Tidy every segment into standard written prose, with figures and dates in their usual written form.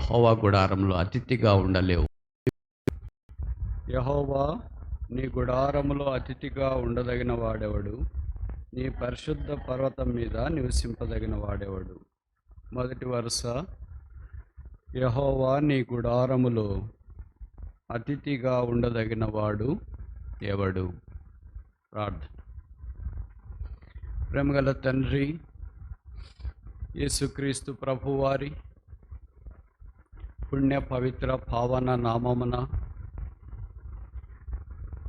యెహోవా గుడారంలో అతిథిగా ఉండలేవు. యెహోవా నీ గుడారములో అతిథిగా ఉండదగిన వాడెవడు? నీ పరిశుద్ధ పర్వతం మీద నివసింపదగిన వాడెవడు? మొదటి వరుస. యెహోవా నీ గుడారములో అతిథిగా ఉండదగిన వాడు ఎవడు? ప్రార్థన. ప్రేమగల తండ్రి, యేసుక్రీస్తు ప్రభువారి పుణ్య పవిత్ర పావన నామమున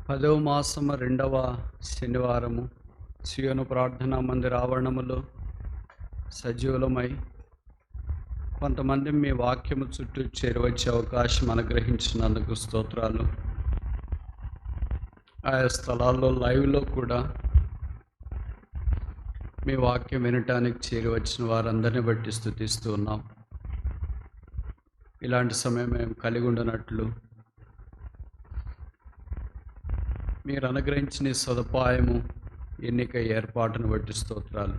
10వ మాసము 2వ శనివారము సియోను ప్రార్థనా మందిర ఆవరణములో సజీవులమై కొంతమంది మీ వాక్యము చుట్టూ చేరవచ్చే అవకాశం అనుగ్రహించినందుకు స్తోత్రాలు. ఆయా స్థలాల్లో లైవ్లో కూడా మీ వాక్యం వినటానికి చేరివచ్చిన వారందరిని బట్టి స్తుతిస్తూ ఉన్నాం. ఇలాంటి సమయం మేము కలిగి ఉండనట్లు మీరు అనుగ్రహించిన ఈ సదుపాయము, ఎన్నిక ఏర్పాటును బట్టి స్తోత్రాలు.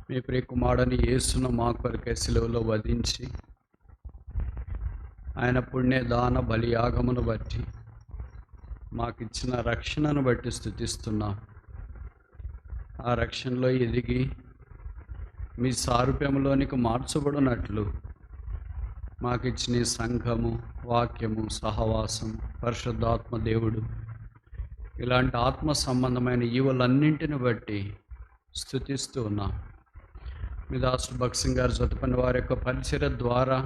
మీ ప్రియకుమారుని యేసును మా కొరకై సిలువలో వధించి ఆయన పుణ్యదాన బలియాగమును బట్టి మాకిచ్చిన రక్షణను బట్టి స్తుతిస్తున్నాం. ఆ రక్షణలో ఎదిగి మీ సారూప్యంలోనికి మార్చబడినట్లు మాకిచ్చిన ఈ సంఘము, వాక్యము, సహవాసం, పరిశుద్ధాత్మ దేవుడు, ఇలాంటి ఆత్మ సంబంధమైన ఈవులన్నింటిని బట్టి స్తుతిస్తూ ఉన్నాం. మీ దాసుడు భక్సింగ్ గారు జతపని వారి యొక్క పరిచర్య ద్వారా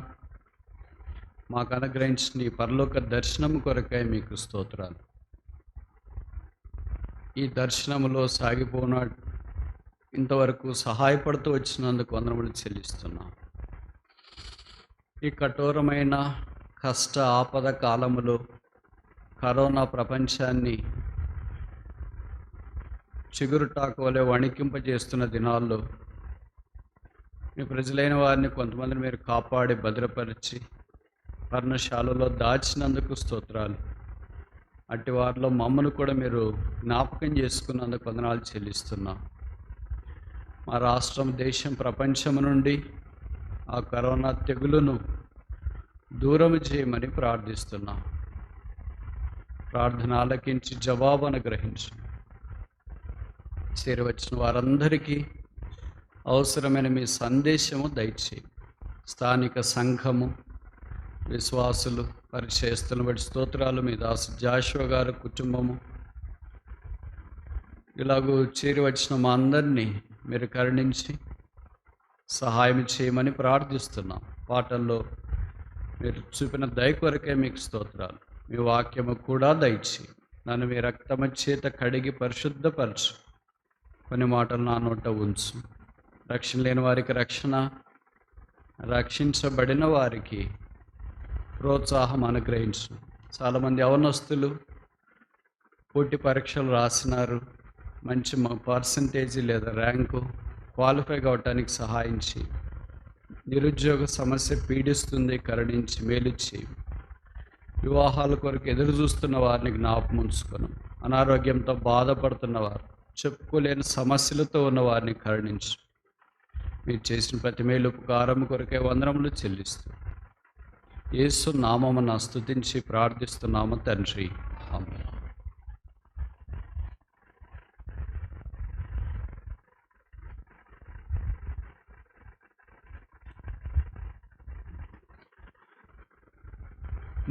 మాకు అనుగ్రహించిన ఈ పరలోక దర్శనం కొరకై మీకు స్తోత్రాలు. ఈ దర్శనములో సాగిపోన ఇంతవరకు సహాయపడుతూ వచ్చినందుకు వందనములు చెల్లిస్తున్నాం. ఈ కఠోరమైన కష్ట ఆపద కాలములో కరోనా ప్రపంచాన్ని చిగురుటాకు వలె వణికింపజేస్తున్న దినాల్లో మీ ప్రజలైన వారిని కొంతమందిని మీరు కాపాడి భద్రపరిచి పర్ణశాలలో దాచినందుకు స్తోత్రాలు. అట్టి వారిలో మమ్మను కూడా మీరు జ్ఞాపకం చేసుకున్నందుకు వందనాలు చెల్లిస్తున్నాం. మా రాష్ట్రం, దేశం, ప్రపంచం నుండి ఆ కరోనా తెగులును దూరం చేయమని ప్రార్థిస్తున్నాం. ప్రార్థన ఆలకించి జవాబు అనుగ్రహించి చేరవచ్చిన వారందరికీ అవసరమైన మీ సందేశము దయచేయి. స్థానిక సంఘము, విశ్వాసులు, పరిచయస్తులను బట్టి స్తోత్రాలు. మీ దాసు జాషువా గారు కుటుంబము ఇలాగూ చేరి వచ్చిన మా అందరినీ మీరు కరుణించి సహాయం చేయమని ప్రార్థిస్తున్నాం. పాటల్లో మీరు చూపిన దయ కొరకే మీకు స్తోత్రాలు. మీ వాక్యము కూడా దయచి నన్ను మీ రక్తము చేత కడిగి పరిశుద్ధపరచు. కొన్ని మాటలు నా నోట ఉంచు. రక్షణ లేని వారికి రక్షణ, రక్షించబడిన వారికి ప్రోత్సాహం అనుగ్రహించు. చాలామంది యవనస్తులు పోటీ పరీక్షలు రాసినారు, మంచి పర్సంటేజీ లేదా ర్యాంకు క్వాలిఫై కావటానికి సహాయించి, నిరుద్యోగ సమస్య పీడిస్తుంది, కరుణించి మేలుచ్చి, వివాహాల కొరకు ఎదురు చూస్తున్న వారిని జ్ఞాపకం ఉంచుకొని, అనారోగ్యంతో బాధపడుతున్న వారు, చెప్పుకోలేని సమస్యలతో ఉన్న వారిని కరుణించు. మీరు చేసిన ప్రతి మేలు ఉపకారం కొరకే వందనములు చెల్లిస్తూ యేసు నామమున స్తుతించి ప్రార్థిస్తున్నాము తండ్రి, ఆమేన్.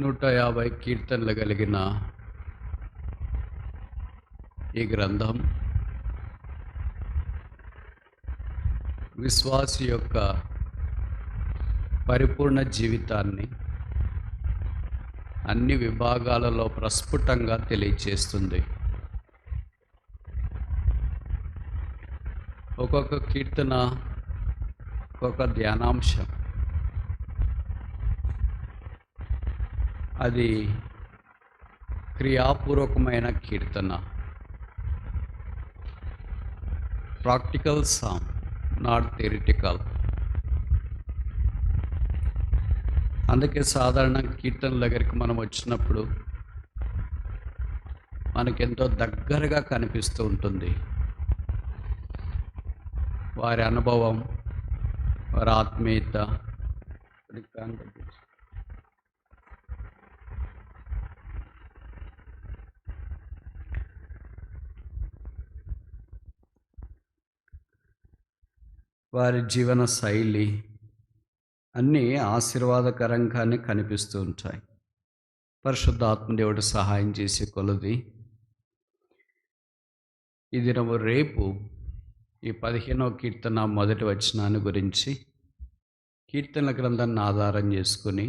నూట 50 కీర్తనలు కలిగిన ఈ గ్రంథం విశ్వాసి యొక్క పరిపూర్ణ జీవితాన్ని అన్ని విభాగాలలో ప్రస్ఫుటంగా తెలియచేస్తుంది. ఒక్కొక్క కీర్తన ఒక్కొక్క ధ్యానాంశం. అది క్రియాపూర్వకమైన కీర్తన, ప్రాక్టికల్ సాంగ్, నాట్ థియరిటికల్. అందుకే సాధారణ కీర్తనల దగ్గరికి మనం వచ్చినప్పుడు మనకెంతో దగ్గరగా కనిపిస్తూ ఉంటుంది. వారి అనుభవం, వారి ఆత్మీయత, కొద్దిగా ఫ్యాన్ తగ్గించు. వారి జీవన శైలి అన్నీ ఆశీర్వాదకరంగానే కనిపిస్తూ ఉంటాయి. పరిశుద్ధాత్మ దేవుడు సహాయం చేసే కొలది ఈ దినము రేపు ఈ 15వ కీర్తన మొదటి వచనాన్ని గురించి కీర్తనల గ్రంథాన్ని ఆధారం చేసుకుని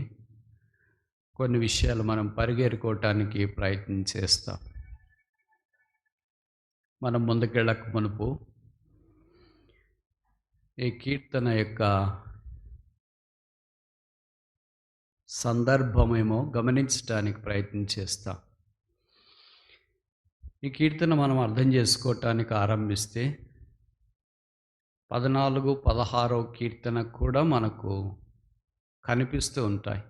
కొన్ని విషయాలు మనం పరిగెరుకోవటానికి ప్రయత్నం చేస్తాం. మనం ముందుకెళ్ళక మునుపు ఈ కీర్తన యొక్క సందర్భమేమో గమనించడానికి ప్రయత్నం చేస్తాం. ఈ కీర్తన మనం అర్థం చేసుకోవటానికి ఆరంభిస్తే 14, 16 కీర్తన కూడా మనకు కనిపిస్తూ ఉంటాయి.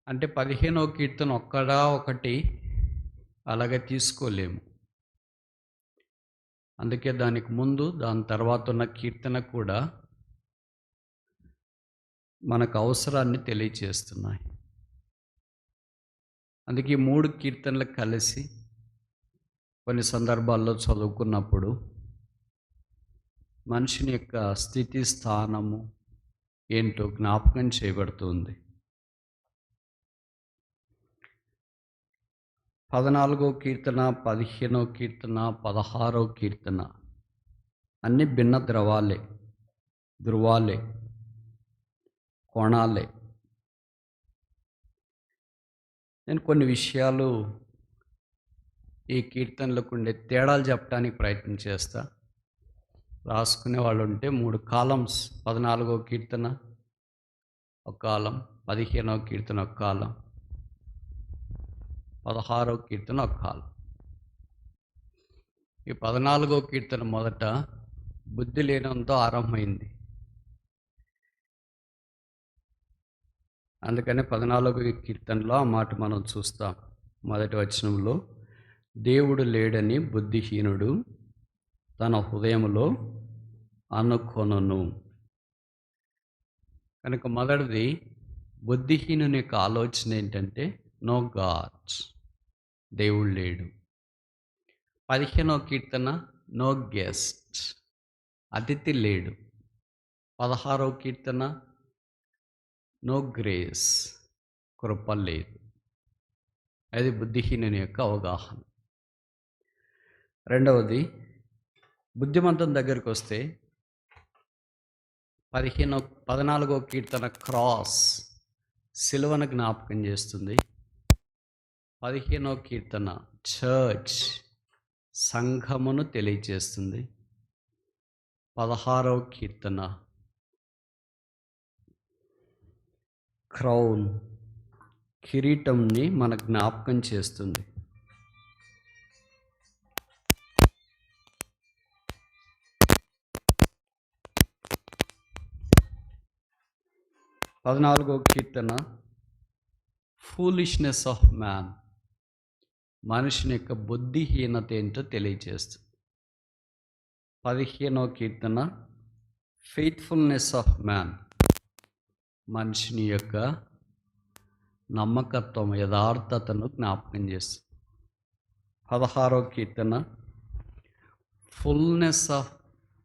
అంటే 15వ కీర్తన ఒకటి అలాగే తీసుకోలేము. అందుకే దానికి ముందు దాని తర్వాత ఉన్న కీర్తన కూడా మనకు అవసరాన్ని తెలియచేస్తున్నాయి. అందుకే 3 కీర్తనలు కలిసి కొన్ని సందర్భాల్లో చదువుకున్నప్పుడు మనిషిని యొక్క స్థితి స్థానము ఏంటో జ్ఞాపకం చేయబడుతుంది. 14వ కీర్తన, 15వ కీర్తన, 16వ కీర్తన అన్ని భిన్న ధృవాలే, కోణాలే. నేను కొన్ని విషయాలు ఈ కీర్తనలకు ఉండే తేడాలు చెప్పడానికి ప్రయత్నం చేస్తా. రాసుకునే వాళ్ళు ఉంటే 3 కాలమ్స్, 14వ కీర్తన ఒక కాలం, 15వ కీర్తన ఒక కాలం, 16వ కీర్తన ఒక కాలం. ఈ 14వ కీర్తన మొదట బుద్ధి లేనంతో ఆరంభమైంది. అందుకని 14వ కీర్తనలో ఆ మాట మనం చూస్తాం. మొదటి వచనంలో, దేవుడు లేడని బుద్ధిహీనుడు తన హృదయములో అనుకొనును. కనుక మొదటిది, బుద్ధిహీనుని యొక్క ఆలోచన ఏంటంటే నో గాడ్, దేవుడు లేడు. 15వ కీర్తన నో గెస్ట్, అతిథి లేడు. 16వ కీర్తన నో గ్రేస్, కృప లేదు. అది బుద్ధిహీనుని యొక్క అవగాహన. రెండవది, బుద్ధిమంతం దగ్గరికి వస్తే 14వ కీర్తన క్రాస్, సిలువను జ్ఞాపకం చేస్తుంది. 15వ కీర్తన చర్చ్, సంఘమును తెలియజేస్తుంది. 16వ కీర్తన క్రౌన్, కిరీటంని మన జ్ఞాపకం చేస్తుంది. పద్నాలుగో కీర్తన ఫూలిష్నెస్ ఆఫ్ మ్యాన్, మనుషుని యొక్క బుద్ధిహీనత ఏంటో తెలియజేస్తుంది. 15వ కీర్తన ఫెయిత్ఫుల్నెస్ ఆఫ్ మ్యాన్, మనిషిని యొక్క నమ్మకత్వం, యథార్థతను జ్ఞాపకం చేస్తుంది. 16వ కీర్తన ఫుల్నెస్ ఆఫ్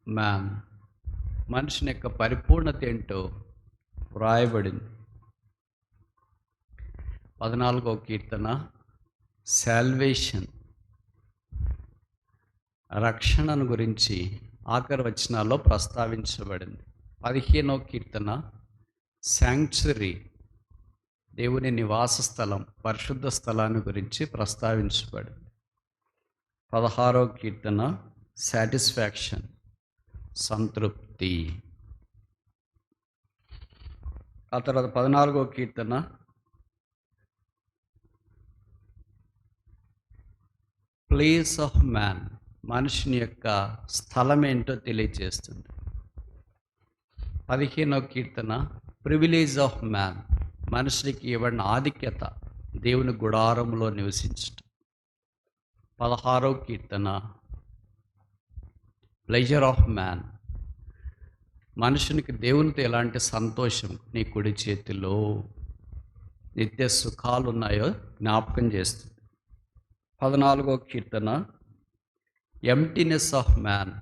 మ్యాన్, మనిషిని యొక్క పరిపూర్ణత ఏంటో వ్రాయబడింది. 14వ కీర్తన సాల్వేషన్, రక్షణను గురించి ఆఖరి వచనాల్లో ప్రస్తావించబడింది. 15వ కీర్తన శాంక్చురీ, దేవుని నివాస స్థలం, పరిశుద్ధ స్థలాన్ని గురించి ప్రస్తావించబడింది. 16వ కీర్తన సాటిస్ఫాక్షన్, సంతృప్తి. ఆ తర్వాత 14వ కీర్తన ప్లేస్ ఆఫ్ మ్యాన్, మనిషిని యొక్క స్థలం ఏంటో తెలియజేస్తుంది. 15వ కీర్తన ప్రివిలేజ్ ఆఫ్ మ్యాన్, మనిషికి ఇవ్వబడిన ఆధిక్యత, దేవుని గుడారంలో నివసించటం. 16వ కీర్తన ప్లెజర్ ఆఫ్ మ్యాన్, మనుషునికి దేవునితో ఎలాంటి సంతోషం, నీ కుడి చేతిలో నిత్య సుఖాలు ఉన్నాయో జ్ఞాపకం చేస్తుంది. 14వ కీర్తన, ఎంప్టీనెస్ ఆఫ్ మ్యాన్,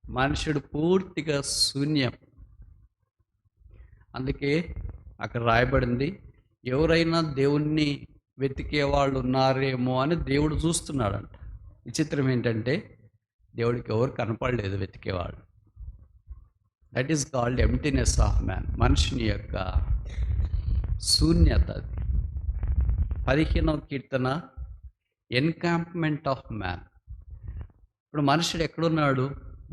మనుషుడు పూర్తిగా శూన్యం. అందుకే అక్కడ రాయబడింది, ఎవరైనా దేవుణ్ణి వెతికే వాళ్ళు ఉన్నారేమో అని దేవుడు చూస్తున్నాడంట. విచిత్రం ఏంటంటే దేవుడికి ఎవరు కనపడలేదు వెతికేవాళ్ళు. That is called emptiness of man, మనుషుని యొక్క శూన్యత. 15వ కీర్తన, ఎన్కాంప్మెంట్ ఆఫ్ మ్యాన్. ఇప్పుడు మనుషుడు ఎక్కడున్నాడు?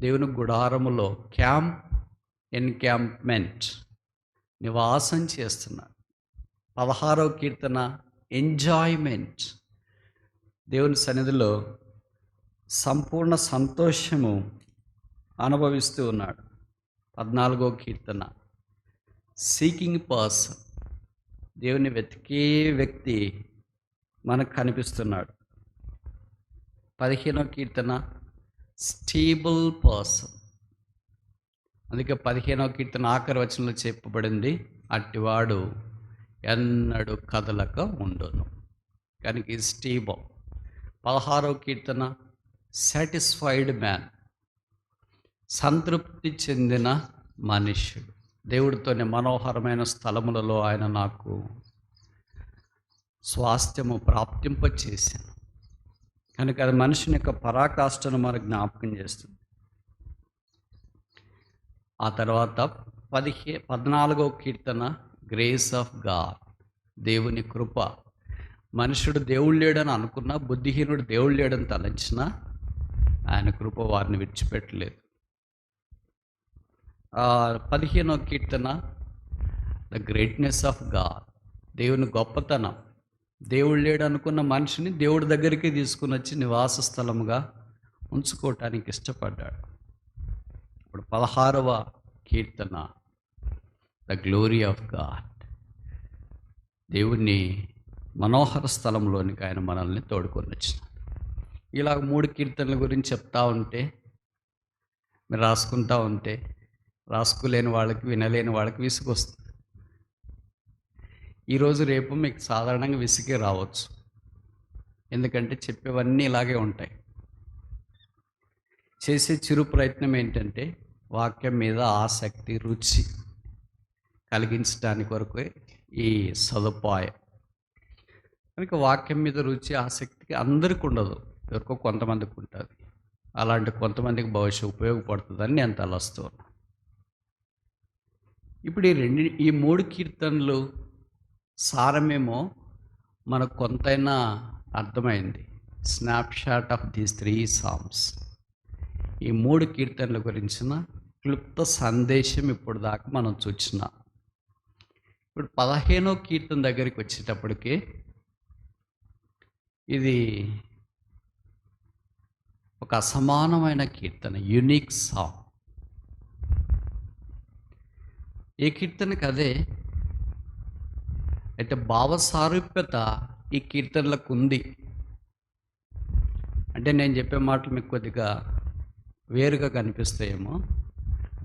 దేవుని గుడారములో, క్యాంప్, ఎన్కాంప్మెంట్, నివాసం చేస్తున్నాడు. 16వ కీర్తన, ఎంజాయ్మెంట్, దేవుని సన్నిధిలో సంపూర్ణ సంతోషము అనుభవిస్తూ ఉన్నాడు. 14వ కీర్తన, సీకింగ్ పర్సన్, దేవుని వెతికే వ్యక్తి మనకు కనిపిస్తున్నాడు. 15వ కీర్తన, స్టేబుల్ పర్సన్. అందుకే 15వ కీర్తన ఆఖరి వచనంలో చెప్పబడింది, అట్టివాడు ఎన్నడూ కదలక ఉండును. కనుక ఈ స్టేబుల్. 16వ కీర్తన, సాటిస్ఫైడ్ మ్యాన్, సంతృప్తి చెందిన మనుష్యుడు. దేవుడితోనే మనోహరమైన స్థలములలో ఆయన నాకు స్వాస్థ్యము ప్రాప్తింపచేశాను. కనుక అది మనుషుని యొక్క పరాకాష్ఠను మనకు జ్ఞాపకం చేస్తుంది. ఆ తర్వాత 14వ కీర్తన, గ్రేస్ ఆఫ్ గాడ్, దేవుని కృప. మనుషుడు దేవుడు లేడని అనుకున్నా, బుద్ధిహీనుడు దేవుడు లేడని తలంచినా ఆయన కృప వారిని విడిచిపెట్టలేదు. 15వ కీర్తన, ద గ్రేట్నెస్ ఆఫ్ గాడ్, దేవుని గొప్పతనం. దేవుడు లేడు అనుకున్న మనిషిని దేవుడి దగ్గరికి తీసుకుని వచ్చి నివాస స్థలముగా ఉంచుకోవటానికి ఇష్టపడ్డాడు. ఇప్పుడు 16వ కీర్తన, ద గ్లోరీ ఆఫ్ గాడ్, దేవుని మనోహర స్థలంలోనికి ఆయన మనల్ని తోడుకొని వచ్చినాడు. ఇలా 3 కీర్తనల గురించి చెప్తా ఉంటే, మీరు రాసుకుంటా ఉంటే, రాసుకోలేని వాళ్ళకి, వినలేని వాళ్ళకి విసుగొస్తుంది. ఈరోజు రేపు మీకు సాధారణంగా విసిగే రావచ్చు, ఎందుకంటే చెప్పేవన్నీ ఇలాగే ఉంటాయి. చేసే చిరు ప్రయత్నం ఏంటంటే వాక్యం మీద ఆసక్తి, రుచి కలిగించడానికి వరకు ఈ సదుపాయం. కనుక వాక్యం మీద రుచి, ఆసక్తి అందరికీ ఉండదు, ఎవరికో కొంతమందికి ఉంటుంది. అలాంటి కొంతమందికి భవిష్యత్తు ఉపయోగపడుతుందని నేను తలస్తున్నాను. ఇప్పుడు ఈ 3 కీర్తనలు సారమేమో మనకు కొంతైనా అర్థమైంది. స్నాప్షాట్ ఆఫ్ దీస్ 3 సాంగ్స్, ఈ 3 కీర్తనల గురించిన క్లుప్త సందేశం ఇప్పుడు దాకా మనం చూసినాం. ఇప్పుడు 15వ కీర్తన దగ్గరికి వచ్చేటప్పటికి ఇది ఒక అసమానమైన కీర్తన, యూనిక్ సాంగ్. ఏ కీర్తనకి అదే. అయితే భావ సారూప్యత ఈ కీర్తనలకు ఉంది. అంటే నేను చెప్పే మాటలు మీకు కొద్దిగా వేరుగా కనిపిస్తాయేమో.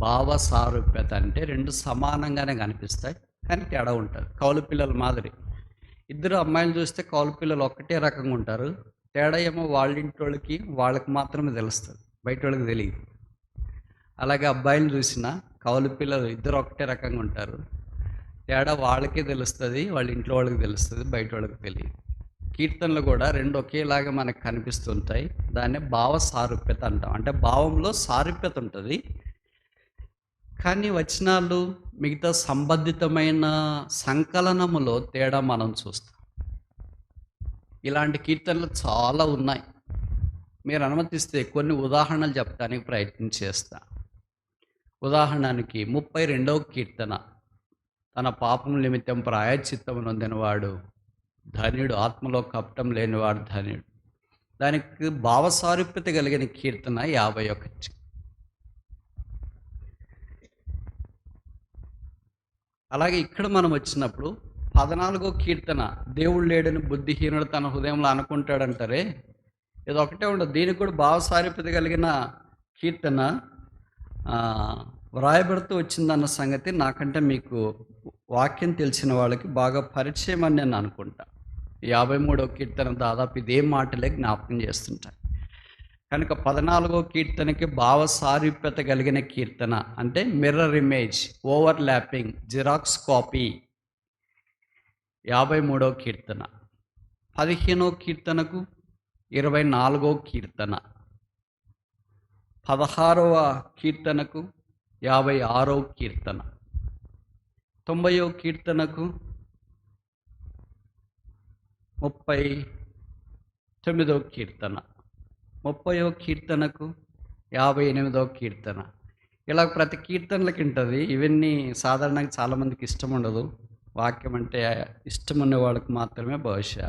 భావ సారూప్యత అంటే 2 సమానంగానే కనిపిస్తాయి, కానీ తేడా ఉంటుంది. కౌలు పిల్లల మాదిరి, ఇద్దరు అమ్మాయిలు చూస్తే కౌలు పిల్లలు ఒక్కటే రకంగా ఉంటారు. తేడా ఏమో వాళ్ళ ఇంటి వాళ్ళకి మాత్రమే తెలుస్తుంది, బయట వాళ్ళకి తెలియదు. అలాగే అబ్బాయిలు చూసినా కౌలు పిల్లలు ఇద్దరు ఒకటే రకంగా ఉంటారు. తేడా వాళ్ళకే తెలుస్తుంది, వాళ్ళ ఇంట్లో వాళ్ళకి తెలుస్తుంది, బయట వాళ్ళకి తెలియదు. కీర్తనలు కూడా 2 ఒకేలాగా మనకు కనిపిస్తుంటాయి. దాన్నే భావ సారూప్యత అంటాం. అంటే భావంలో సారూప్యత ఉంటుంది, కానీ వచనాలు మిగతా సంబంధితమైన సంకలనములో తేడా మనం చూస్తాం. ఇలాంటి కీర్తనలు చాలా ఉన్నాయి. మీరు అనుమతిస్తే కొన్ని ఉదాహరణలు చెప్పడానికి ప్రయత్నం చేస్తా. ఉదాహరణకి 32వ కీర్తన, తన పాపం నిమిత్తం ప్రాయశ్చిత్తము నొందినవాడు ధన్యుడు, ఆత్మలో కపటం లేనివాడు ధన్యుడు. దానికి భావసారూప్యత కలిగిన కీర్తన 51. అలాగే ఇక్కడ మనం వచ్చినప్పుడు 14వ కీర్తన, దేవుడు లేడని బుద్ధిహీనుడు తన హృదయంలో అనుకుంటాడంటారే, ఇది ఒకటే ఉండదు. దీనికి కూడా భావసారూప్యత కలిగిన కీర్తన వ్రాయబడుతూ వచ్చిందన్న సంగతి నాకంటే మీకు వాక్యం తెలిసిన వాళ్ళకి బాగా పరిచయం అని నేను అనుకుంటా. 53వ కీర్తన దాదాపు ఇదే మాటలే జ్ఞాపకం చేస్తుంటా. కనుక 14వ కీర్తనకి భావ సారూప్యత కలిగిన కీర్తన అంటే mirror image, overlapping, xerox copy 53వ కీర్తన. 15వ కీర్తనకు 24వ కీర్తన. 16వ కీర్తనకు 56వ కీర్తన. 90వ కీర్తనకు 39వ కీర్తన. 30వ కీర్తనకు 58వ కీర్తన. ఇలా ప్రతి కీర్తనలకి ఉంటుంది. ఇవన్నీ సాధారణంగా చాలామందికి ఇష్టం ఉండదు. వాక్యం అంటే ఇష్టం ఉన్న వాళ్ళకి మాత్రమే బహుశా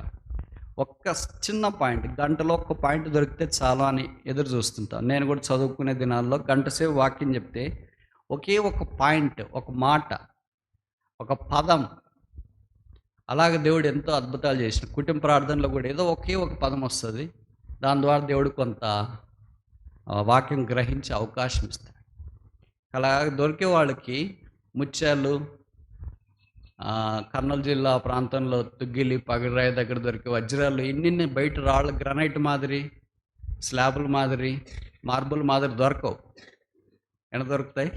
ఒక్క చిన్న పాయింట్, గంటలో ఒక్క పాయింట్ దొరికితే చాలా అని ఎదురు చూస్తుంటాను. నేను కూడా చదువుకునే దినాల్లో గంట సేపు వాక్యం చెప్తే ఒకే ఒక పాయింట్, ఒక మాట, ఒక పదం, అలాగే దేవుడు ఎంతో అద్భుతాలు చేసిన కుటుంబ ప్రార్థనలో కూడా ఏదో ఒకే ఒక పదం వస్తుంది. దాని ద్వారా దేవుడు కొంత వాక్యం గ్రహించే అవకాశం ఇస్తాడు. అలా దొరికే వాళ్ళకి ముత్యాలు, కర్నూలు జిల్లా ప్రాంతంలో తుగ్గిలి, పగడిరాయి దగ్గర దొరికే వజ్రాలు ఇన్ని బయట రాళ్ళు గ్రనైట్ మాదిరి, స్లాబుల మాదిరి, మార్బుల్ మాదిరి దొరకవు. ఎక్కడ దొరుకుతాయి?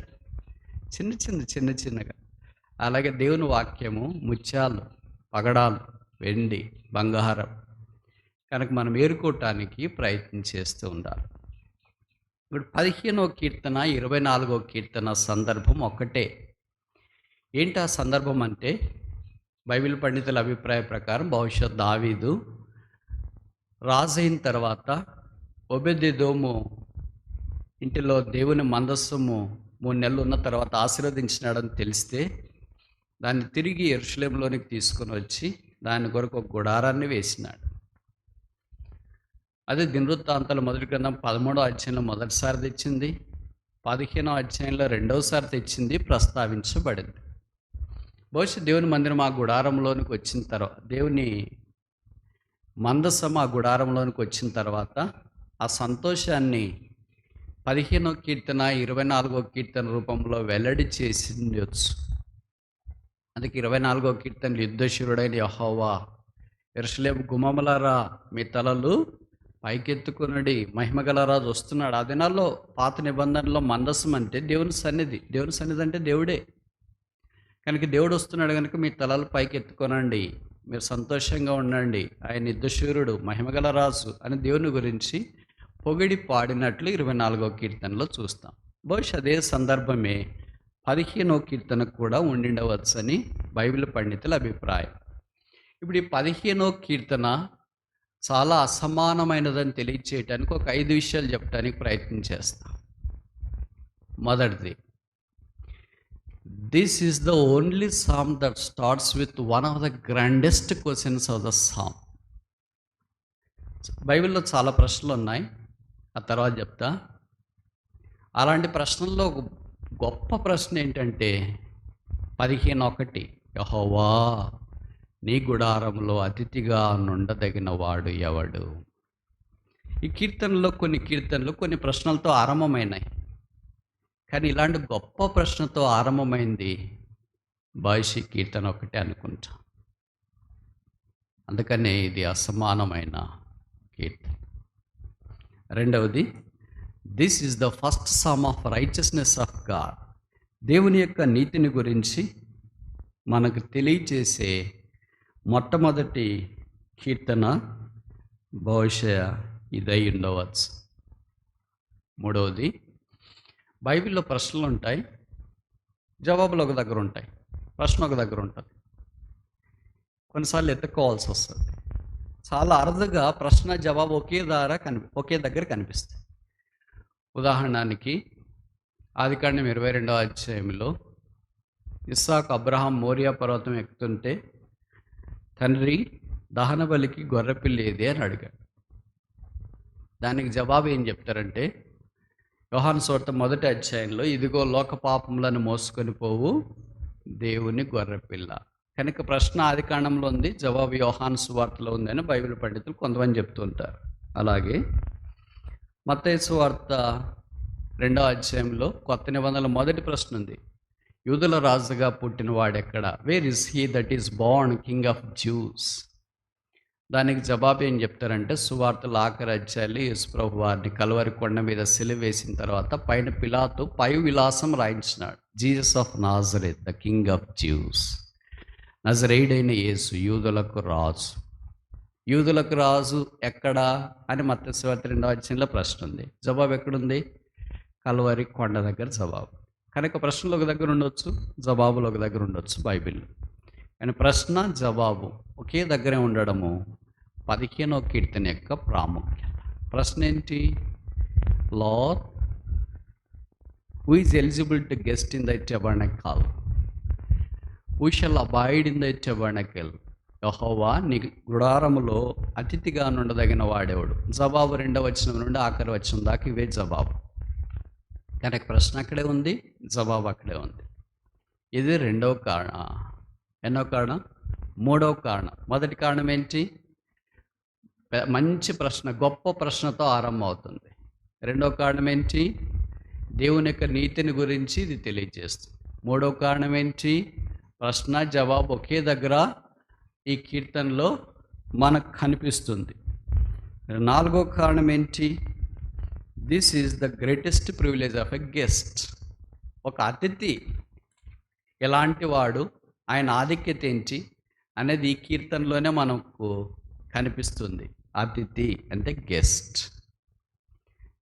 చిన్న చిన్నగా. అలాగే దేవుని వాక్యము ముత్యాలు, పగడాలు, వెండి, బంగారం. కనుక మనం ఏరుకోవటానికి ప్రయత్నం చేస్తూ ఉండాలి. ఇప్పుడు 15వ కీర్తన 24వ కీర్తన సందర్భం ఒక్కటే. ఏంటి ఆ సందర్భం అంటే, బైబిల్ పండితుల అభిప్రాయ ప్రకారం బహుశా దావీదు రాజు అయిన తర్వాత ఒబెదెదోము ఇంటిలో దేవుని మందస్సము 3 నెలలు ఉన్న తర్వాత ఆశీర్వదించినాడని తెలిస్తే దాన్ని తిరిగి యెరూషలేములోనికి తీసుకొని వచ్చి దాని కొరకు ఒక గుడారాన్ని వేసినాడు. అదే దినవృత్తాంతాల మొదటి గ్రంథం 13వ అధ్యాయంలో మొదటిసారి తెచ్చింది, 15వ అధ్యాయంలో రెండవసారి తెచ్చింది, ప్రస్తావించబడింది. బహుశా దేవుని మందిరం ఆ గుడారంలోనికి వచ్చిన తర్వాత, దేవుని మందసం ఆ గుడారంలోనికి వచ్చిన తర్వాత ఆ సంతోషాన్ని 15వ కీర్తన 24వ కీర్తన రూపంలో వెల్లడి చేసిండొచ్చు. అందుకే 24వ కీర్తన, యుద్ధశూరుడైన యెహోవా యెరూషలేము గుమ్మములారా మీ తలలు పైకెత్తుకునడి, మహిమగల రాజు వస్తున్నాడు. ఆ దినాల్లో పాత నిబంధనలో మందసం అంటే దేవుని సన్నిధి. దేవుని సన్నిధి అంటే దేవుడే. కనుక దేవుడు వస్తున్నాడు కనుక మీ తలలు పైకి ఎత్తుకోనండి, మీరు సంతోషంగా ఉండండి, ఆయన యుద్ధశూరుడు, మహిమగల రాజు అని దేవుని గురించి పొగిడి పాడినట్లు 24వ కీర్తనలో చూస్తాం. బహుశా అదే సందర్భమే 15వ కీర్తనకు కూడా ఉండిండవచ్చని బైబిల్ పండితుల అభిప్రాయం. ఇప్పుడు ఈ 15వ కీర్తన చాలా అసమానమైనదని తెలియచేయటానికి ఒక 5 విషయాలు చెప్పడానికి ప్రయత్నం చేస్తాం. మొదటిది, this is the only psalm that starts with one of the grandest questions of the psalm. బైబిల్లో చాలా ప్రశ్నలు ఉన్నాయి, ఆ తర్వాత చెప్తా. అలాంటి ప్రశ్నల్లో ఒక గొప్ప ప్రశ్న ఏంటంటే 15:1, యెహోవా నీ గుడారంలో అతిథిగా నుండదగిన వాడు ఎవడు? ఈ కీర్తనలో కొన్ని ప్రశ్నలతో ఆరంభమైనాయి, కానీ ఇలాంటి గొప్ప ప్రశ్నతో ఆరంభమైంది బహుశా కీర్తన ఒకటే అనుకుంటా. అందుకనే ఇది అసమానమైన కీర్తన. రెండవది, this is the first psalm of righteousness of God. దేవుని యొక్క నీతిని గురించి మనకు తెలియచేసే మొట్టమొదటి కీర్తన బహుశా ఇదై ఉండవచ్చు. మూడవది, బైబిల్లో ప్రశ్నలు ఉంటాయి, జవాబులు ఒక దగ్గర ఉంటాయి, ప్రశ్న ఒక దగ్గర ఉంటుంది. కొన్నిసార్లు ఎత్తుక్కోవాల్సి వస్తుంది. చాలా అరుదుగా ప్రశ్న జవాబు ఒకే దగ్గర కనిపిస్తాయి. ఉదాహరణకి ఆదికాండం 22వ అధ్యాయంలో ఇస్సాకు అబ్రహాం మోరియా పర్వతం ఎక్కుతుంటే తండ్రి దహన బలికి గొర్రెపిల్లి ఏది అని అడిగాడు. దానికి జవాబు ఏం చెప్తారంటే, యోహాను సువార్త 1వ అధ్యాయంలో ఇదిగో లోక పాపములను మోసుకొని పోవు దేవుని గొర్రెపిల్ల. కనుక ప్రశ్న ఆదికాండంలో ఉంది, జవాబు యోహాను సువార్తలో ఉందని బైబిల్ పండితులు కొంతమంది చెప్తుంటారు. అలాగే మత్తయి సువార్త 2వ అధ్యాయంలో కొత్త నిబంధనల మొదటి ప్రశ్న ఉంది. యూదుల రాజుగా పుట్టిన వాడెక్కడ? Where is he that is born king of Jews? దానికి జవాబు ఏం చెప్తారంటే, సువార్తల ఆఖరి అధ్యాయాలు యేసుప్రభు వారిని కలువరి కొండ మీద సిలువ వేసిన తర్వాత పైన పిలాతు పై విలాసం రాయించినాడు. Jesus of Nazareth the king of Jews. నజరేయుడైన యేసు యూదులకు రాజు. యూదులకు రాజు ఎక్కడా అని మత్తయి సువార్త 2వ అధ్యాయంలో ప్రశ్న ఉంది. జవాబు ఎక్కడుంది? కలువరి కొండ దగ్గర జవాబు. కనుక ప్రశ్నలు ఒక దగ్గర ఉండొచ్చు, జవాబులు ఒక దగ్గర ఉండొచ్చు బైబిల్లో. కానీ ప్రశ్న జవాబు ఒకే దగ్గరే ఉండడము 15వ కీర్తన యొక్క ప్రాముఖ్యత. ప్రశ్న ఏంటి? Lord, who is eligible to guest in the tabernacle? Who shall abide in the tabernacle? యెహోవా నీ గుడారములో అతిథిగా నుండదగిన వాడేవాడు. జవాబు 2వ వచనం నుండి ఆఖరి వచనం దాకా ఇవే జవాబు. కనుక ప్రశ్న అక్కడే ఉంది, జవాబు అక్కడే ఉంది. ఇది 2వ కారణం. ఎన్నో కారణం? 3వ కారణం. మొదటి కారణం ఏంటి? మంచి ప్రశ్న, గొప్ప ప్రశ్నతో ఆరంభం అవుతుంది. 2వ కారణం ఏంటి? దేవుని యొక్క నీతిని గురించి ఇది తెలియజేస్తుంది. 3వ కారణం ఏంటి? ప్రశ్న జవాబు ఒకే దగ్గర ఈ కీర్తనలో మనకు కనిపిస్తుంది. 4వ కారణం ఏంటి? This is the greatest privilege of a guest. ఒక అతిథి ఎలాంటి వాడు, ఆయన ఆధిక్యత ఏంటి అనేది ఈ కీర్తనలోనే మనకు కనిపిస్తుంది. అతిథి అంటే గెస్ట్.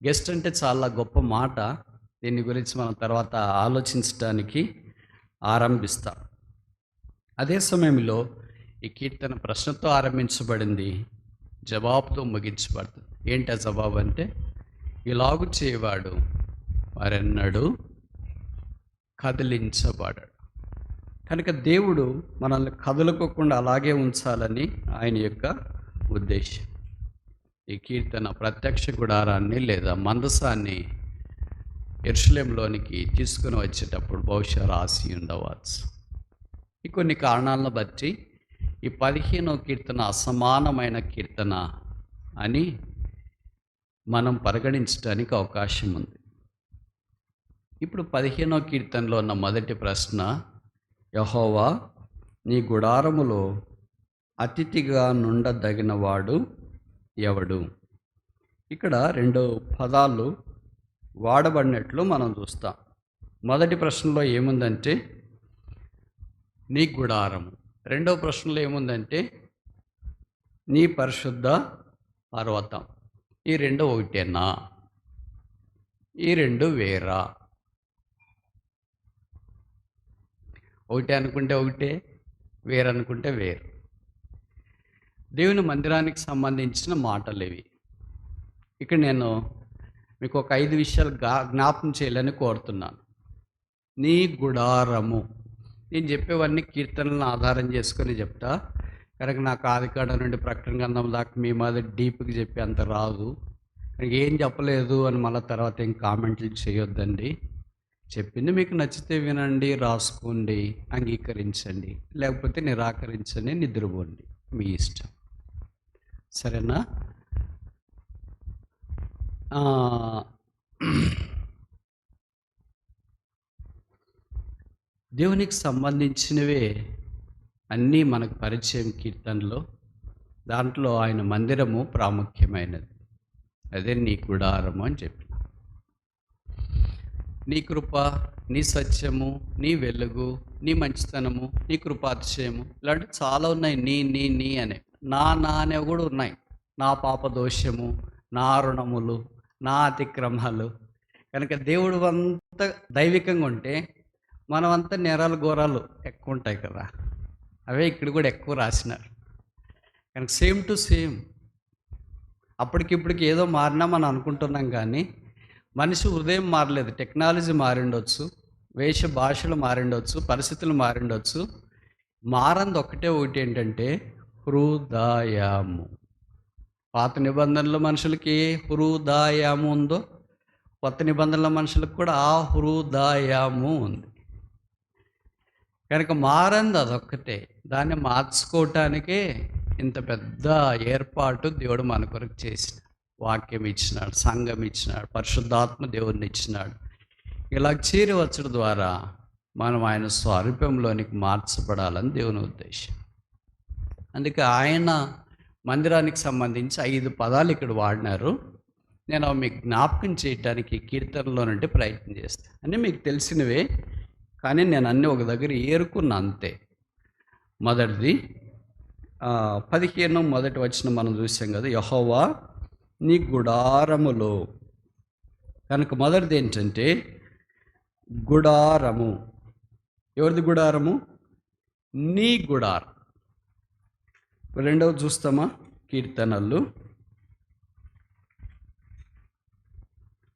గెస్ట్ అంటే చాలా గొప్ప మాట. దీని గురించి మనం తర్వాత ఆలోచించడానికి ఆరంభిస్తాం. అదే సమయంలో ఈ కీర్తన ప్రశ్నతో ఆరంభించబడింది, జవాబుతో ముగించబడుతుంది. ఏంటి ఆ జవాబు అంటే, ఇలాగు చేయవాడు మరెన్నడూ కదిలించబడాడు. కనుక దేవుడు మనల్ని కదలుకోకుండా అలాగే ఉంచాలని ఆయన యొక్క ఉద్దేశం. ఈ కీర్తన ప్రత్యక్ష గుడారాన్ని లేదా మందసాన్ని యెరూషలేములోనికి తీసుకుని వచ్చేటప్పుడు బహుశా రాసి ఉండవచ్చు. ఈ కొన్ని కారణాలను బట్టి ఈ 15వ కీర్తన అసమానమైన కీర్తన అని మనం పరిగణించడానికి అవకాశం ఉంది. ఇప్పుడు 15వ కీర్తనలో ఉన్న మొదటి ప్రశ్న, యెహోవా నీ గుడారములో అతిథిగా నుండదగిన వాడు ఎవడు? ఇక్కడ 2 పదాలు వాడబడినట్లు మనం చూస్తాం. మొదటి ప్రశ్నలో ఏముందంటే నీ గుడారము. 2వ ప్రశ్నలో ఏముందంటే నీ పరిశుద్ధ పర్వతం. ఈ 2 ఒకటేనా? ఈ 2 వేరా? ఒకటే అనుకుంటే ఒకటే, వేరనుకుంటే వేరు. దేవుని మందిరానికి సంబంధించిన మాటలు ఇవి. ఇక్కడ నేను మీకు ఒక 5 విషయాలు జ్ఞాపకం చేయాలని కోరుతున్నాను. నీ గుడారము. నేను చెప్పేవన్నీ కీర్తనలను ఆధారం చేసుకొని చెప్తా. కనుక నాకు ఆదికాండం నుండి ప్రకటన గ్రంథం దాకా మీ మీద డీప్కి చెప్పి అంత రాదు. ఏం చెప్పలేదు అని మళ్ళీ తర్వాత ఏం కామెంట్లు చేయొద్దండి. చెప్పింది మీకు నచ్చితే వినండి, రాసుకోండి, అంగీకరించండి, లేకపోతే నిరాకరించండి, నిద్రపోండి, మీ ఇష్టం. సరేనా? దేవునికి సంబంధించినవే అన్నీ మనకు పరిచయం కీర్తనలో. దాంట్లో ఆయన మందిరము ప్రాముఖ్యమైనది. అదే నీ గుడారము అని చెప్పిన. నీ కృప, నీ సత్యము, నీ వెలుగు, నీ మంచితనము, నీ కృపాతిశయము, ఇలాంటివి చాలా ఉన్నాయి. నీ అనే నా అనేవి కూడా ఉన్నాయి. నా పాప దోషము, నా రుణములు, నా అతిక్రమాలు. కనుక దేవుడు అంతా దైవికంగా ఉంటే మనమంతా నేరాలు ఘోరాలు ఎక్కువ ఉంటాయి కదా, అవే ఇక్కడ కూడా ఎక్కువ రాసినారు. కనుక సేమ్ టు సేమ్. అప్పటికిప్పటికి ఏదో మారినా మనం అనుకుంటున్నాం, కానీ మనిషి హృదయం మారలేదు. టెక్నాలజీ మారిండొచ్చు, వేష భాషలు మారిండొచ్చు, పరిస్థితులు మారిండొచ్చు. మారంది ఒకటి ఏంటంటే హృదయము. పాత నిబంధనలో మనుషులకి ఏ హృదయము ఉందో, కొత్త నిబంధనల మనుషులకు కూడా ఆ హృదయము ఉంది. కనుక మారంది అదొక్కటే. దాన్ని మార్చుకోవటానికే ఇంత పెద్ద ఏర్పాటు దేవుడు మన కొరకు చేసిన. వాక్యం ఇచ్చినాడు, సంఘం ఇచ్చినాడు, పరిశుద్ధాత్మ దేవుడిని ఇచ్చినాడు. ఇలా చేరి వచ్చడం ద్వారా మనం ఆయన స్వరూపంలోనికి మార్చబడాలని దేవుని ఉద్దేశం. అందుకే ఆయన మందిరానికి సంబంధించి 5 పదాలు ఇక్కడ వాడినారు. నేను అవి మీకు జ్ఞాపకం చేయటానికి కీర్తనలో నుండి ప్రయత్నం చేస్తాను. అన్నీ మీకు తెలిసినవే, కానీ నేను అన్నీ ఒక దగ్గర ఏరుకున్నా అంతే. మొదటిది 15 మొదటి వచనం మనం చూసాం కదా, యెహోవా నీ గుడారములో. కనుక మొదటిది ఏంటంటే గుడారము. ఎవరిది గుడారము? నీ గుడారం. రెండవది చూస్తామా? కీర్తనలు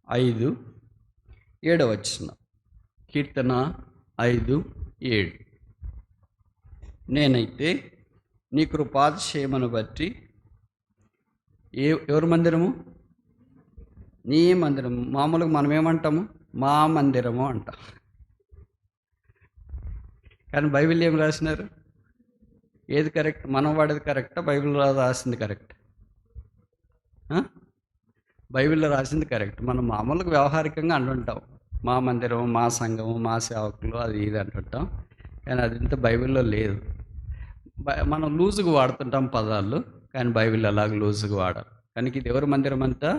5:7 వచనం. కీర్తన 5:7. నేనైతే నీ కృపాతిశయమును బట్టి ఎవరి మందిరము? నీ మందిరము. మామూలుగా మనం ఏమంటాము? మా మందిరము అంటాం. కానీ బైబిల్ ఏం రాసినారు? ఏది కరెక్ట్? మనం వాడేది కరెక్టా? బైబిల్లో రాసింది కరెక్ట్? బైబిల్లో రాసింది కరెక్ట్. మనం మామూలుగా వ్యవహారికంగా అంటుంటాం, మా మందిరము, మా సంఘము, మా సేవకులు, అది ఇది అంటుంటాం. కానీ అది ఇంత బైబిల్లో లేదు. మనం లూజుగా వాడుతుంటాం పదాలు, కానీ బైబిల్ అలాగ లూజుగా వాడాలి. కనుక ఇది ఎవరి మందిరం అంతా?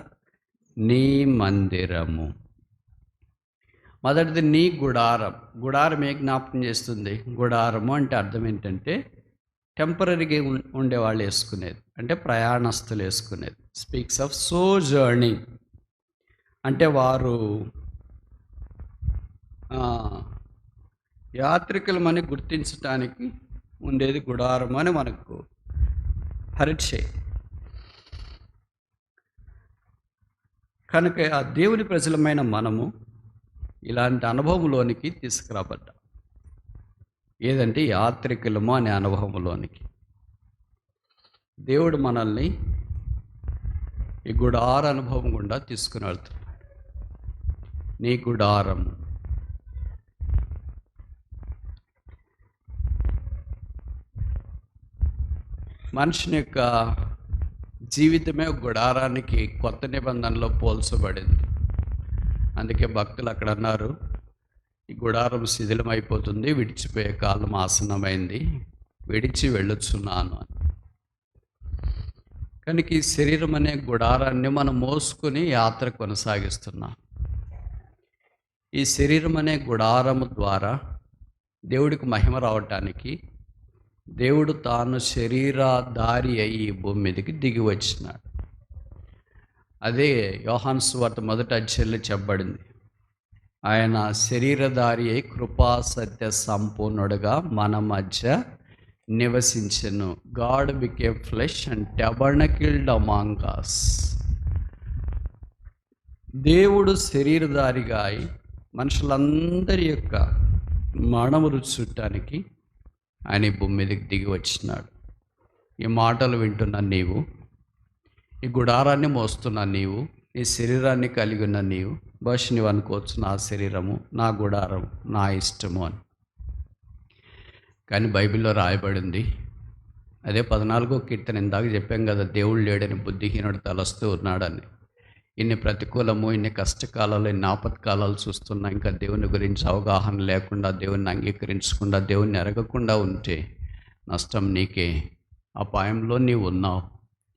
నీ మందిరము. మొదటిది నీ గుడారం. గుడారం ఏ జ్ఞాపకం చేస్తుంది? గుడారము అంటే అర్థం ఏంటంటే టెంపరీగా ఉండేవాళ్ళు వేసుకునేది, అంటే ప్రయాణస్తులు వేసుకునేది. స్పీక్స్ ఆఫ్ సోజర్నింగ్, అంటే వారు యాత్రికులమని గుర్తించడానికి ఉండేది గుడారం అని మనకు పరిచయం. కనుక ఆ దేవుని ప్రజలమైన మనము ఇలాంటి అనుభవంలోనికి తీసుకురాబడ్డాం. ఏదంటే యాత్రికులము అనే అనుభవంలోనికి దేవుడు మనల్ని ఈ గుడార అనుభవం గుండా తీసుకుని వెళ్తున్నాడు. నీ గుడారము. మనుషుని యొక్క జీవితమే గుడారానికి కొత్త నిబంధనలో పోల్చబడింది. అందుకే భక్తులు అక్కడ అన్నారు, ఈ గుడారం శిథిలమైపోతుంది, విడిచిపోయే కాలం ఆసన్నమైంది, విడిచి వెళ్ళొచ్చున్నాను అని. కనుక ఈ శరీరం అనే గుడారాన్ని మనం మోసుకొని యాత్ర కొనసాగిస్తున్నాం. ఈ శరీరం అనే గుడారము ద్వారా దేవుడికి మహిమ రావటానికి దేవుడు తాను శరీరధారి అయి ఈ భూమి మీదకి దిగి వచ్చినాడు. అదే యోహాను సువార్త 1వ అధ్యాయంలో చెప్పబడింది. ఆయన శరీరధారి అయి కృపా సత్య సంపూర్ణుడుగా మన మధ్య నివసించెను. God became flesh and tabernacled among us. దేవుడు శరీరధారిగా అయి మనుషులందరి యొక్క మరణము రుచి చుట్టానికి ఆయన భూమి మీదకి దిగి వచ్చినాడు. ఈ మాటలు వింటున్న నీవు, ఈ గుడారాన్ని మోస్తున్న నీవు, ఈ శరీరాన్ని కలిగి ఉన్న నీవు, బహుశా నీవు అనుకోవచ్చు, నా శరీరము, నా గుడారం, నా ఇష్టము అని. కానీ బైబిల్లో రాయబడింది, అదే 14వ కీర్తన ఇందాక చెప్పాం కదా, దేవుడు లేడని బుద్ధిహీనుడు తలస్తూ ఉన్నాడని. ఇన్ని ప్రతికూలము, ఇన్ని కష్టకాలాలు, ఇన్ని ఆపత్కాలాలు చూస్తున్నా ఇంకా దేవుని గురించి అవగాహన లేకుండా, దేవుని అంగీకరించకుండా, దేవుని ఎరగకుండా ఉంటే నష్టం నీకే. అపాయంలో నీవు ఉన్నావు.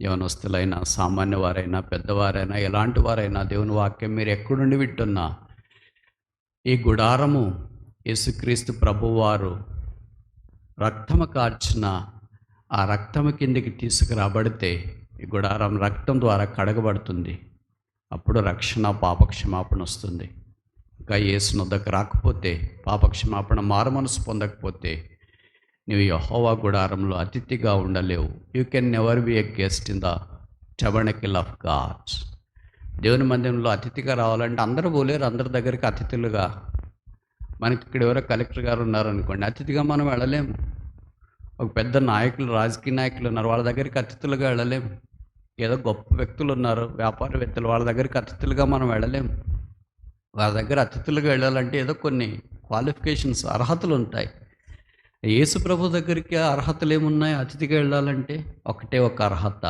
యవనస్తులైనా, సామాన్య వారైనా, పెద్దవారైనా, ఎలాంటి వారైనా దేవుని వాక్యం మీరు ఎక్కడుండి వింటున్నా, ఈ గుడారము యేసుక్రీస్తు ప్రభువారు రక్తము కార్చిన ఆ రక్తము కిందికి తీసుకురాబడితే ఈ గుడారం రక్తం ద్వారా కడగబడుతుంది. అప్పుడు రక్షణ, పాపక్షమాపణ వస్తుంది. ఇంకా యేసు వద్దకు రాకపోతే, పాపక్షమాపణ, మారుమనసు పొందకపోతే నీవు యెహోవా గుడారంలో అతిథిగా ఉండలేవు. You can never be a guest in the tabernacle of God. దేవుని మందిరంలో అతిథిగా రావాలంటే అందరూ పోలేరు. అందరి దగ్గరికి అతిథులుగా. మనకి ఇక్కడ ఎవరో కలెక్టర్ గారు ఉన్నారనుకోండి, అతిథిగా మనం వెళ్ళలేము. ఒక పెద్ద నాయకులు, రాజకీయ నాయకులు ఉన్నారు, వాళ్ళ దగ్గరికి అతిథులుగా వెళ్ళలేము. ఏదో గొప్ప వ్యక్తులు ఉన్నారు, వ్యాపారవేత్తలు, వాళ్ళ దగ్గరికి అతిథులుగా మనం వెళ్ళలేము. వాళ్ళ దగ్గర అతిథులుగా వెళ్ళాలంటే ఏదో కొన్ని క్వాలిఫికేషన్స్, అర్హతలు ఉంటాయి. యేసు ప్రభు దగ్గరికి అర్హతలు ఏమున్నాయి? అతిథిగా వెళ్ళాలంటే ఒకటే ఒక అర్హత,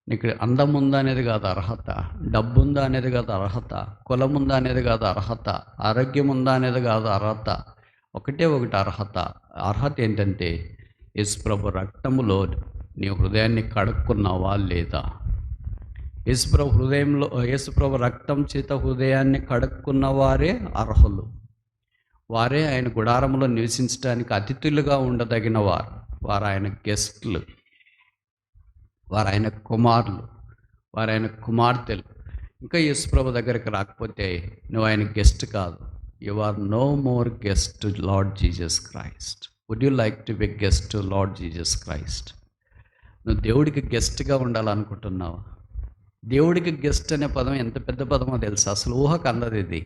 నీకు అందం ఉందా అనేది కాదు అర్హత, డబ్బు ఉందా అనేది కాదు అర్హత, కులం ఉందా అనేది కాదు అర్హత, ఆరోగ్యం ఉందా అనేది కాదు అర్హత. ఒకటే ఒకటి అర్హత. అర్హత ఏంటంటే యేసుప్రభు రక్తములో నీ హృదయాన్ని కడుక్కున్నావా లేదా? యేసుప్రభు రక్తం చేత హృదయాన్ని కడుక్కున్న వారే అర్హులు. వారే ఆయన గుడారంలో నివసించడానికి అతిథులుగా ఉండదగిన వారు. వారు ఆయన గెస్ట్లు, వారు ఆయన కుమారులు, వారు ఆయన కుమార్తెలు. ఇంకా యేసుప్రభు దగ్గరికి రాకపోతే నువ్వు ఆయన గెస్ట్ కాదు. You are no more guest to Lord Jesus Christ. Would you like to be guest to Lord Jesus Christ? నువ్వు దేవుడికి గెస్ట్గా ఉండాలనుకుంటున్నావా? దేవుడికి గెస్ట్ అనే పదం ఎంత పెద్ద పదమో తెలుసా? అసలు ఊహకు అందదు ఇది.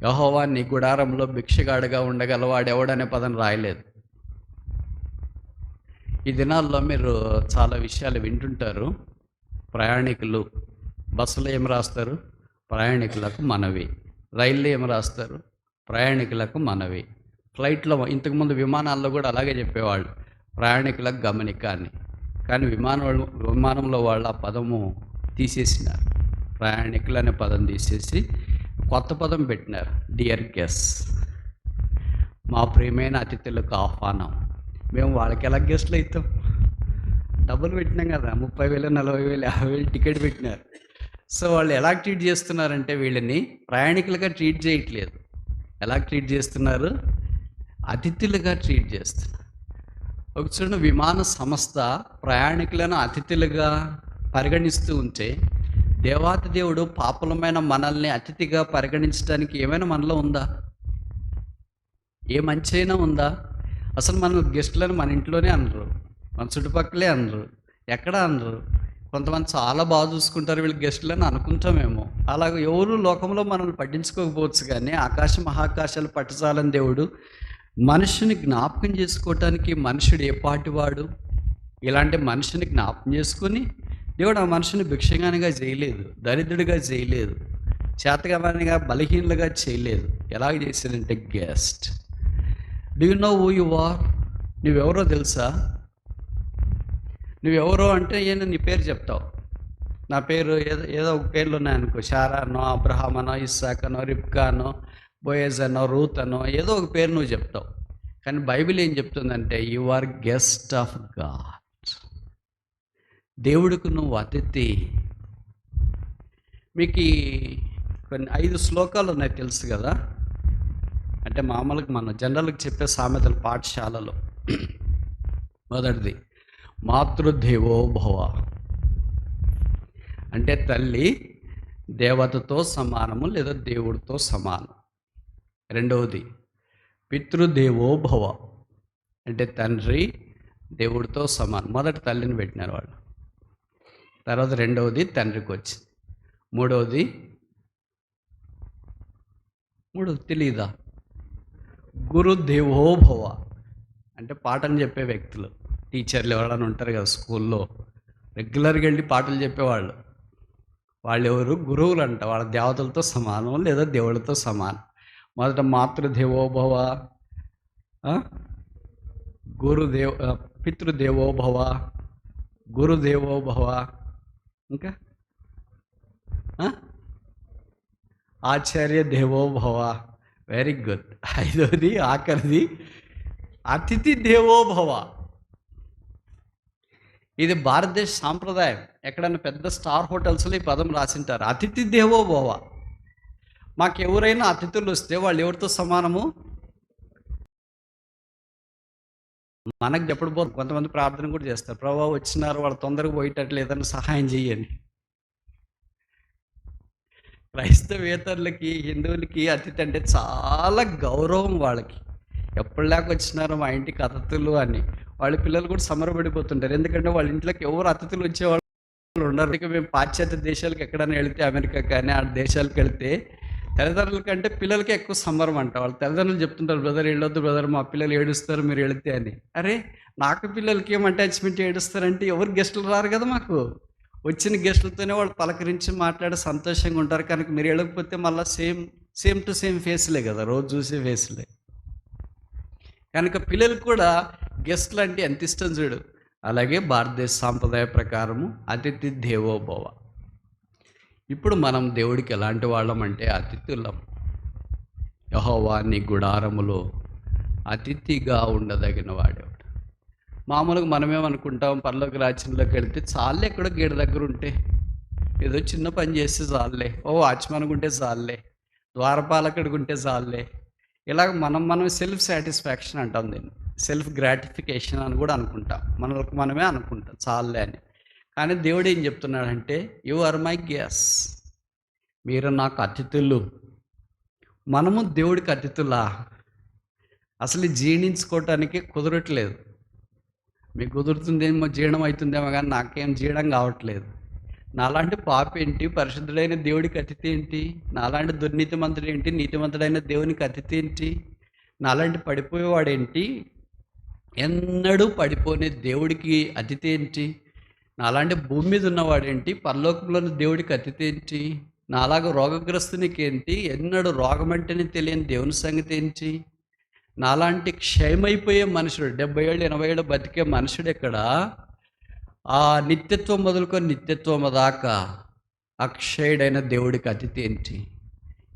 యెహోవా నీ గుడారంలో భిక్షగాడిగా ఉండగలవాడెవడనే పదం రాయలేదు. ఈ దినాల్లో మీరు చాలా విషయాలు వింటుంటారు. ప్రయాణికులు బస్సులో ఏం రాస్తారు? ప్రయాణికులకు మనవి. రైల్లో ఏం రాస్తారు? ప్రయాణికులకు మనవి. ఫ్లైట్లో, ఇంతకుముందు విమానాల్లో కూడా అలాగే చెప్పేవాళ్ళు, ప్రయాణికులకు గమనిక అని. కానీ విమానంలో వాళ్ళు ఆ పదము తీసేసినారు. ప్రయాణికులు అనే పదం తీసేసి కొత్త పదం పెట్టినారు, డియర్ గెస్ట్. మా ప్రియమైన అతిథులకు ఆహ్వానం. మేము వాళ్ళకి ఎలా గెస్ట్లు అవుతాం? డబ్బులు పెట్టినాం కదా, 30,000, 40,000, 50,000 టికెట్ పెట్టినారు. సో వాళ్ళు ఎలా ట్రీట్ చేస్తున్నారంటే వీళ్ళని ప్రయాణికులుగా ట్రీట్ చేయట్లేదు. ఎలా ట్రీట్ చేస్తున్నారు? అతిథులుగా ట్రీట్ చేస్తున్నారు. ఒక చూడండి, విమాన సంస్థ ప్రయాణికులను అతిథులుగా పరిగణిస్తూ ఉంటే, దేవాతి దేవుడు పాపులమైన మనల్ని అతిథిగా పరిగణించడానికి ఏమైనా మనలో ఉందా? ఏ మంచి అయినా ఉందా? అసలు మన గెస్టులను మన ఇంట్లోనే అనరు, మన చుట్టుపక్కలే అనరు, ఎక్కడ అనరు. కొంతమంది చాలా బాగా చూసుకుంటారు వీళ్ళు గెస్టులని అనుకుంటామేమో. అలాగే ఎవరు లోకంలో మనల్ని పట్టించుకోకపోవచ్చు, కానీ ఆకాశ మహాకాశాలు పట్టచాలని దేవుడు మనుషుని జ్ఞాపకం చేసుకోవటానికి, మనుషుడు ఏ పాటివాడు ఇలాంటి మనిషిని జ్ఞాపకం చేసుకొని దేవుడు ఆ మనిషిని భిక్షగానిగా చేయలేదు, దరిద్రుడిగా చేయలేదు, చేతగానిగా బలహీనులుగా చేయలేదు. ఎలాగ చేశాడంటే guest. Do you know who you are? నువ్వెవరో తెలుసా? నువ్వెవరో అంటే నీ పేరు చెప్తావు. నా పేరు ఏదో ఒక పేర్లు ఉన్నాయనుకో, షారానో, అబ్రహామనో, ఇస్సాకనో, రిబ్కానో, బోయజ్ అనో, రూత్ అనో, ఏదో ఒక పేరు నువ్వు చెప్తావు. కానీ బైబిల్ ఏం చెప్తుందంటే you are guest of God. దేవుడికి నువ్వు అతిథి. మీకు కొన్ని 5 శ్లోకాలు ఉన్నాయి తెలుసు కదా. అంటే మామూలుగా మనం జనరల్గా చెప్పే సామెతలు పాఠశాలలో. మొదటిది మాతృదేవో భవ, అంటే తల్లి దేవతతో సమానము లేదా దేవుడితో సమానం. రెండవది పితృదేవో భవ, అంటే తండ్రి దేవుడితో సమానం. మొదట తల్లిని పెట్టినారు వాళ్ళు, తర్వాత రెండవది తండ్రికి వచ్చింది, మూడవది తెలీదా? గురుదేవో భవ, అంటే పాఠం చెప్పే వ్యక్తులు, టీచర్లు ఎవరైనా ఉంటారు కదా స్కూల్లో, రెగ్యులర్గా వెళ్ళి పాటలు చెప్పేవాళ్ళు. వాళ్ళు ఎవరు? గురువులు అంట. వాళ్ళ దేవతలతో సమానం లేదా దేవుడితో సమానం. మొదట మాతృదేవోభవ, పితృదేవోభవ, గురుదేవోభవ, ఇంకా ఆచార్య దేవోభవ. Very good. ఐదవది ఆఖరిది అతిథి దేవోభవ. ఇది భారతదేశ సాంప్రదాయం. ఎక్కడైనా పెద్ద స్టార్ హోటల్స్లో ఈ పదం రాసింటారు, అతిథి దేవోభవ. మాకు ఎవరైనా అతిథులు వస్తే వాళ్ళు ఎవరితో సమానము? మనకు ఎప్పుడు పోదు. కొంతమంది ప్రార్థన కూడా చేస్తారు, ప్రభువా వచ్చినారు, వాళ్ళు తొందరగా పోయేటట్లు ఏదైనా సహాయం చేయండి. క్రైస్తవేతరులకి, హిందువులకి అతిథి అంటే చాలా గౌరవం. వాళ్ళకి ఎప్పటిలాగా వచ్చినారో మా ఇంటికి అతిథులు అని వాళ్ళ పిల్లలు కూడా సంబరపడిపోతుంటారు. ఎందుకంటే వాళ్ళ ఇంట్లోకి ఎవరు అతిథులు వచ్చేవాళ్ళు ఉండరు. ఇక మేము పాశ్చాత్య దేశాలకు ఎక్కడైనా వెళితే, అమెరికా కానీ ఆ దేశాలకు వెళితే తల్లిదండ్రుల కంటే పిల్లలకి ఎక్కువ సంబరం అంట. వాళ్ళ తల్లిదండ్రులు చెప్తుంటారు, బ్రదర్ వెళ్ళొద్దు బ్రదర్, మా పిల్లలు ఏడుస్తారు మీరు వెళితే అని. అరే నాకు పిల్లలకి ఏం అటాచ్మెంట్ ఏడుస్తారంటే ఎవరు గెస్టులు రారు కదా మాకు. వచ్చిన గెస్టులతోనే వాళ్ళు పలకరించి మాట్లాడి సంతోషంగా ఉంటారు. కనుక మీరు వెళ్ళకపోతే మళ్ళీ సేమ్ టు సేమ్ ఫేస్లే కదా, రోజు చూసే ఫేస్లే. కనుక పిల్లలకు కూడా గెస్ట్లు అంటే ఎంత ఇష్టం చూడు. అలాగే భారతదేశ సాంప్రదాయ ప్రకారము అతిథి దేవో భవ. ఇప్పుడు మనం దేవుడికి ఎలాంటి వాళ్ళం అంటే అతిథులం. యెహోవా నీ గుడారములో అతిథిగా ఉండదగిన వాడేవాడు. మామూలుగా మనమేమనుకుంటాం, పరలోక రాజ్యంలోకి వెళ్తే చాలే, ఎక్కడో గేటు దగ్గర ఉంటే, ఏదో చిన్న పని చేస్తే చాలులే, ఓ వాచ్మెన్గా ఉంటే చాలులే, ద్వారపాలకుడికి ఉంటే చాలులే, ఇలాగ మనం సెల్ఫ్ సాటిస్ఫాక్షన్ అంటాం, దీన్ని సెల్ఫ్ గ్రాటిఫికేషన్ అని కూడా అనుకుంటాం, మనకు మనమే అనుకుంటాం చాలులే అని. కానీ దేవుడు ఏం చెప్తున్నాడంటే, యు ఆర్ మై గెస్, మీరు నాకు అతిథులు. మనము దేవుడికి అతిథులా? అసలు జీర్ణించుకోవటానికి కుదరట్లేదు. మీకు కుదురుతుందేమో, జీర్ణం అవుతుందేమో, కానీ నాకేం జీర్ణం కావట్లేదు. నాలాంటి పాప ఏంటి పరిశుద్ధుడైన దేవుడికి అతిథి ఏంటి? నాలాంటి దుర్నీతిమంతుడు ఏంటి నీతిమంతుడైన దేవునికి అతిథి ఏంటి? నాలాంటి పడిపోయేవాడేంటి ఎన్నడూ పడిపోనే దేవుడికి అతిథి ఏంటి? నాలాంటి భూమి మీద ఉన్నవాడేంటి పరలోకంలోని దేవుడికి అతిథి ఏంటి? నాలాగా రోగగ్రస్తునికి ఏంటి ఎన్నడూ రోగం అంటేనే తెలియని దేవుని సంగతి ఏంటి? నాలాంటి క్షయమైపోయే మనుషుడు 70 ఏళ్ళు 80 ఏళ్ళు బతికే మనుషుడు ఎక్కడ? ఆ నిత్యత్వం మొదలుకొని నిత్యత్వం దాకా అక్షయుడైన దేవుడికి అతిథి ఏంటి?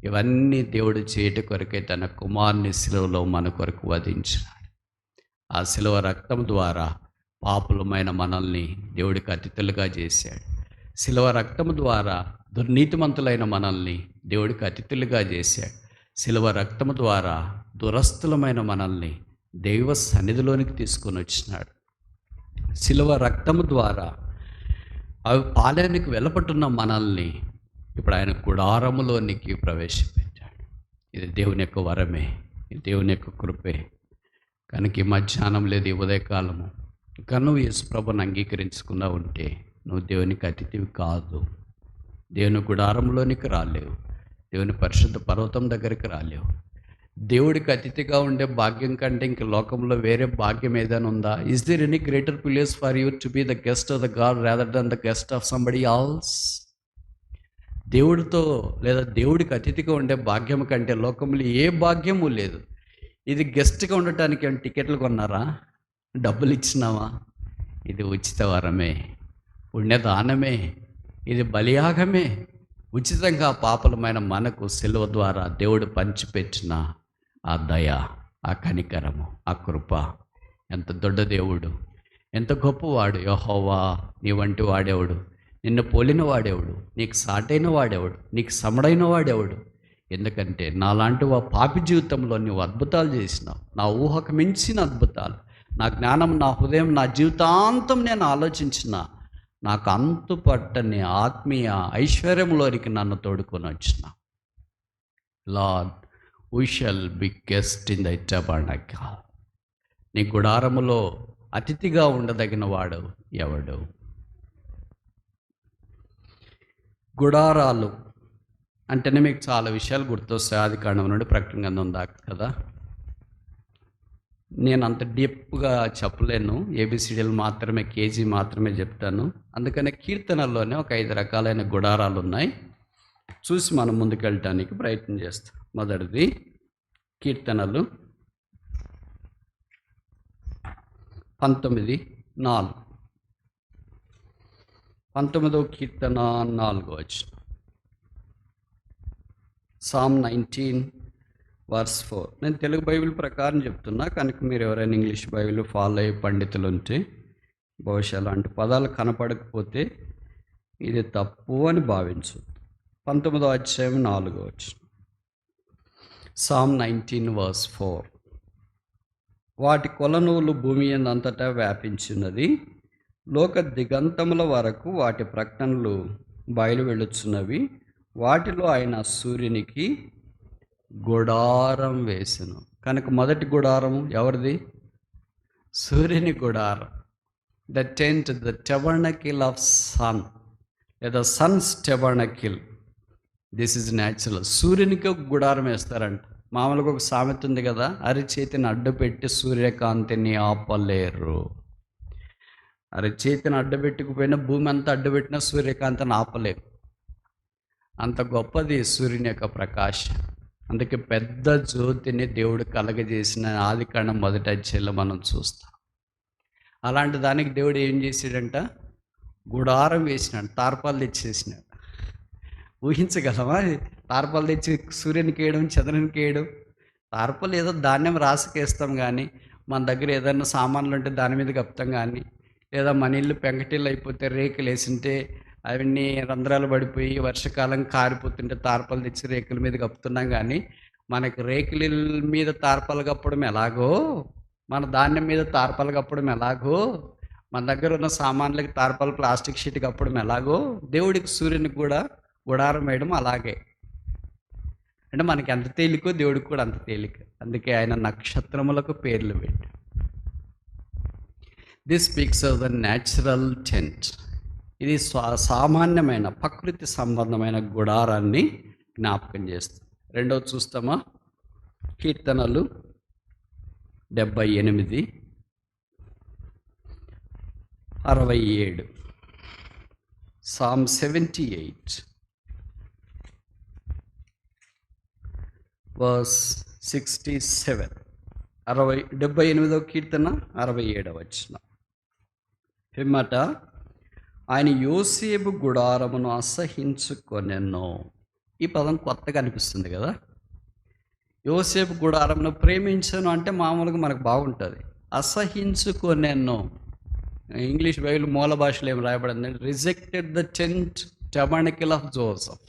ఇవన్నీ దేవుడు చేయట కొరకే తన కుమారుని శిలువలో మన కొరకు వధించినాడు. ఆ శిలువ రక్తం ద్వారా పాపులమైన మనల్ని దేవుడికి అతిథులుగా చేశాడు. శిలువ రక్తం ద్వారా దుర్నీతిమంతులైన మనల్ని దేవుడికి అతిథులుగా చేశాడు. శిలువ రక్తము ద్వారా దురస్తులమైన మనల్ని దైవ సన్నిధిలోనికి తీసుకొని వచ్చినాడు. శిలువ రక్తము ద్వారా అవి పాలయానికి వెళ్ళబట్టున్న మనల్ని ఇప్పుడు ఆయన గుడారములోనికి ప్రవేశపెట్టాడు. ఇది దేవుని యొక్క వరమే, ఇది దేవుని యొక్క కృపే. కనుక ఈ మధ్యాహ్నం లేదు ఈ ఉదయకాలము ఇంకా నువ్వు యేసుప్రభుని అంగీకరించుకున్నా ఉంటే నువ్వు దేవునికి అతిథివి కాదు. దేవుని గుడారంలోనికి రాలేవు, దేవుని పరిశుద్ధ పర్వతం దగ్గరికి రాలేవు. దేవుడికి అతిథిగా ఉండే భాగ్యం కంటే ఇంక లోకంలో వేరే భాగ్యం ఏదైనా ఉందా? Is there any greater place for you to be the guest of the God rather than the guest of somebody else? దేవుడితో లేదా దేవుడికి అతిథిగా ఉండే భాగ్యం కంటే లోకంలో ఏ భాగ్యము లేదు. ఇది గెస్ట్గా ఉండటానికి ఏమైనా టికెట్లు కొన్నారా? డబ్బులు ఇచ్చినావా? ఇది ఉచిత వరమే, పుణ్యదానమే, ఇది బలియాగమే. ఉచితంగా పాపలమైన మనకు శిలువ ద్వారా దేవుడు పంచిపెట్టిన ఆ దయ, ఆ కనికరము, ఆ కృప. ఎంత దొడ్డ దేవుడు, ఎంత గొప్పవాడు యెహోవా! నీ వంటి వాడేవాడు, నిన్ను పోలిన వాడేవాడు, నీకు సాటైన వాడేవాడు, నీకు సమడైన వాడేవాడు. ఎందుకంటే నాలాంటి పాపి జీవితంలో నువ్వు అద్భుతాలు చేసినావు, నా ఊహకు మించిన అద్భుతాలు. నా జ్ఞానం, నా హృదయం, నా జీవితాంతం నేను ఆలోచించిన నాకు అంతు పట్టని ఆత్మీయ ఐశ్వర్యంలోనికి నన్ను తోడుకొని వచ్చిన. Lord, we shall be guest in the టబర్నకల్. నీ గుడారములో అతిథిగా ఉండదగిన వాడు ఎవడు? గుడారాలు అంటేనే మీకు చాలా విషయాలు గుర్తొస్తాయి. ఆదికాండం నుండి ప్రకటన గ్రంథం దాకా కదా. నేను అంత డీప్గా చెప్పలేను, ఏబిసిడీలు మాత్రమే, కేజీ మాత్రమే చెప్తాను. అందుకనే కీర్తనల్లోనే ఒక 5 రకాలైన గుడారాలు ఉన్నాయి. చూసి మనం ముందుకెళ్ళటానికి ప్రయత్నం చేస్తాం. మొదటిది కీర్తనలు 19:4. 19వ కీర్తన 4వ వచనం. సామ్ 19:4. నేను తెలుగు బైబిల్ ప్రకారం చెప్తున్నా, కనుక మీరు ఎవరైనా ఇంగ్లీష్ బైబిల్ ఫాలో అయ్యే పండితులు ఉంటే బహుశా అలాంటి పదాలు కనపడకపోతే ఇది తప్పు అని భావించు. 19వ అధ్యాయం 4వ వచనం. సామ్ 19:4. వాటి కొలనువులు భూమి అంతటా వ్యాపించినది, లోక దిగంతముల వరకు వాటి ప్రకటనలు బయలు వెళ్ళుచున్నవి. వాటిలో ఆయన సూర్యునికి గుడారం వేసెను. కనుక మొదటి గుడారం ఎవరిది? సూర్యుని గుడారం. The tent, the tabernacle of sun, లేదా sun's tabernacle. This is natural. సూర్యునికి ఒక గుడారం వేస్తారంట. మామూలుగా ఒక సామెత ఉంది కదా, అరిచేతిని అడ్డుపెట్టి సూర్యకాంతిని ఆపలేరు. అరిచేతిని అడ్డుపెట్టుకుపోయినా భూమి అంతా అడ్డుపెట్టినా సూర్యకాంతిని ఆపలేరు. అంత గొప్పది సూర్యుని యొక్క ప్రకాశం. అందుకే పెద్ద జ్యోతిని దేవుడు కలగజేసిన ఆదికాండం 1వ అధ్యాయంలో మనం చూస్తాం. అలాంటి దానికి దేవుడు ఏం చేసాడంట? గుడారం వేసినాడు, తార్పాలు తెచ్చేసినాడు. ఊహించగలమా? తార్పాలు తెచ్చి సూర్యునికి వేయడం, చంద్రునికి వేయడం. తార్పాలు ఏదో ధాన్యం రాసుకేస్తాం కానీ, మన దగ్గర ఏదైనా సామాన్లు ఉంటే దాని మీద కప్పుతాం కానీ, లేదా మన ఇల్లు పెంకటిల్లు అయిపోతే రేకులు వేసింటే అవన్నీ రంధ్రాలు పడిపోయి వర్షాకాలం కారిపోతుంటే తార్పాలు తెచ్చి రేకుల మీద కప్పుతున్నాం కానీ, మనకి రేకుల మీద తార్పాలు కప్పడం ఎలాగో, మన ధాన్యం మీద తార్పాలు కప్పడం ఎలాగో, మన దగ్గర ఉన్న సామాన్లకి తార్పాలు ప్లాస్టిక్ షీట్ కప్పడం ఎలాగో, దేవుడికి సూర్యునికి కూడా గుడారం వేయడం అలాగే. అంటే మనకి ఎంత తేలికో దేవుడికి కూడా అంత తేలిక. అందుకే ఆయన నక్షత్రములకు పేర్లు పెట్టి. This speaks of the natural tent. ఇది సామాన్యమైన ప్రకృతి సంబంధమైన గుడారాన్ని జ్ఞాపకం చేస్తుంది. రెండవది చూస్తామా? కీర్తనలు 78, 67. Psalm 78 verse 67. 78వ కీర్తన 67వ వచనం. పిమ్మట ఆయన యోసేపు గుడారమును అసహించుకొనెను. ఈ పదం కొత్తగా అనిపిస్తుంది కదా. యోసేపు గుడారమును ప్రేమించను అంటే మామూలుగా మనకు బాగుంటుంది. అసహించుకొనెను, ఇంగ్లీష్ బైబిల్ మూల భాషలో ఏం రాయబడింది? Rejected the tent tabernacle of Joseph.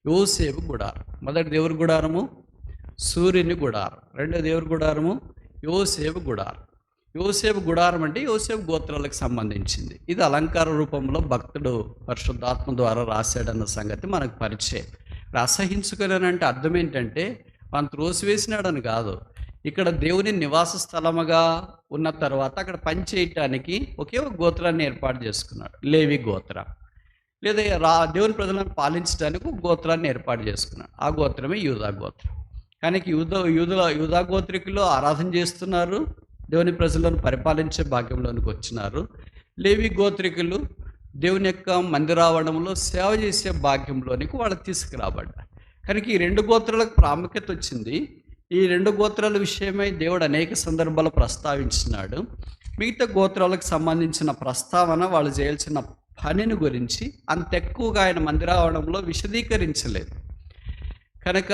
యోసేపు గుడారం. మొదటి దేవుని గుడారము సూర్యుని గుడారం, రెండో దేవుని గుడారము యోసేపు గుడారం. యోసేపు గుడారం అంటే యోసేపు గోత్రాలకు సంబంధించింది. ఇది అలంకార రూపంలో భక్తుడు పరిశుద్ధాత్మ ద్వారా రాశాడన్న సంగతి మనకు పరిచయం. అసహించుకోలేనంటే అర్థం ఏంటంటే మనం త్రోసివేసినాడని కాదు. ఇక్కడ దేవుని నివాస స్థలముగా ఉన్న తర్వాత అక్కడ పని చేయటానికి ఒకే ఒక గోత్రాన్ని ఏర్పాటు చేసుకున్నాడు, లేవి గోత్రం. లేదా దేవుని ప్రజలను పాలించడానికి ఒక గోత్రాన్ని ఏర్పాటు చేసుకున్నాడు. ఆ గోత్రమే యూదా గోత్రం. కానీ యూదా గోత్రికులు ఆరాధన చేస్తున్నారు, దేవుని ప్రజలను పరిపాలించే భాగ్యంలోనికి వచ్చినారు. లేవి గోత్రికులు దేవుని యొక్క మందిరావరణంలో సేవ చేసే భాగ్యంలోనికి వాళ్ళు తీసుకురాబడ్డారు. కనుక ఈ రెండు గోత్రాలకు ప్రాముఖ్యత వచ్చింది. ఈ రెండు గోత్రాల విషయమై దేవుడు అనేక సందర్భాలు ప్రస్తావించినాడు. మిగతా గోత్రాలకు సంబంధించిన ప్రస్తావన, వాళ్ళు చేయాల్సిన పనిని గురించి అంత ఎక్కువగా ఆయన మందిరావరణంలో విశదీకరించలేదు. కనుక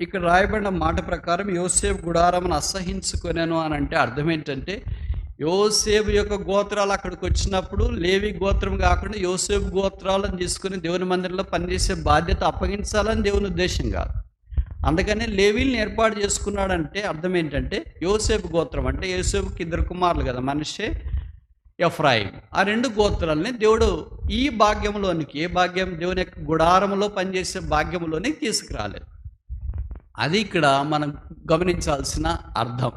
ఇక్కడ రాయబడిన మాట ప్రకారం యోసేపు గుడారమును అసహించుకొనెను అని అంటే అర్థం ఏంటంటే, యోసేపు యొక్క గోత్రాలు అక్కడికి వచ్చినప్పుడు లేవి గోత్రం కాకుండా యోసేపు గోత్రాలను తీసుకుని దేవుని మందిరంలో పనిచేసే బాధ్యత అప్పగించాలని దేవుని ఉద్దేశం కాదు. అందుకనే లేవీల్ని ఏర్పాటు చేసుకున్నాడంటే అర్థం ఏంటంటే, యోసేపు గోత్రం అంటే యోసేపుకి ఇద్దరు కుమారులు కదా, మనష్షే, ఎఫ్రాయిం. ఆ రెండు గోత్రాలని దేవుడు ఈ భాగ్యంలోనికి, ఏ భాగ్యం? దేవుని యొక్క గుడారంలో పనిచేసే భాగ్యంలోనికి తీసుకురాలేదు. అది ఇక్కడ మనం గమనించాల్సిన అర్థం.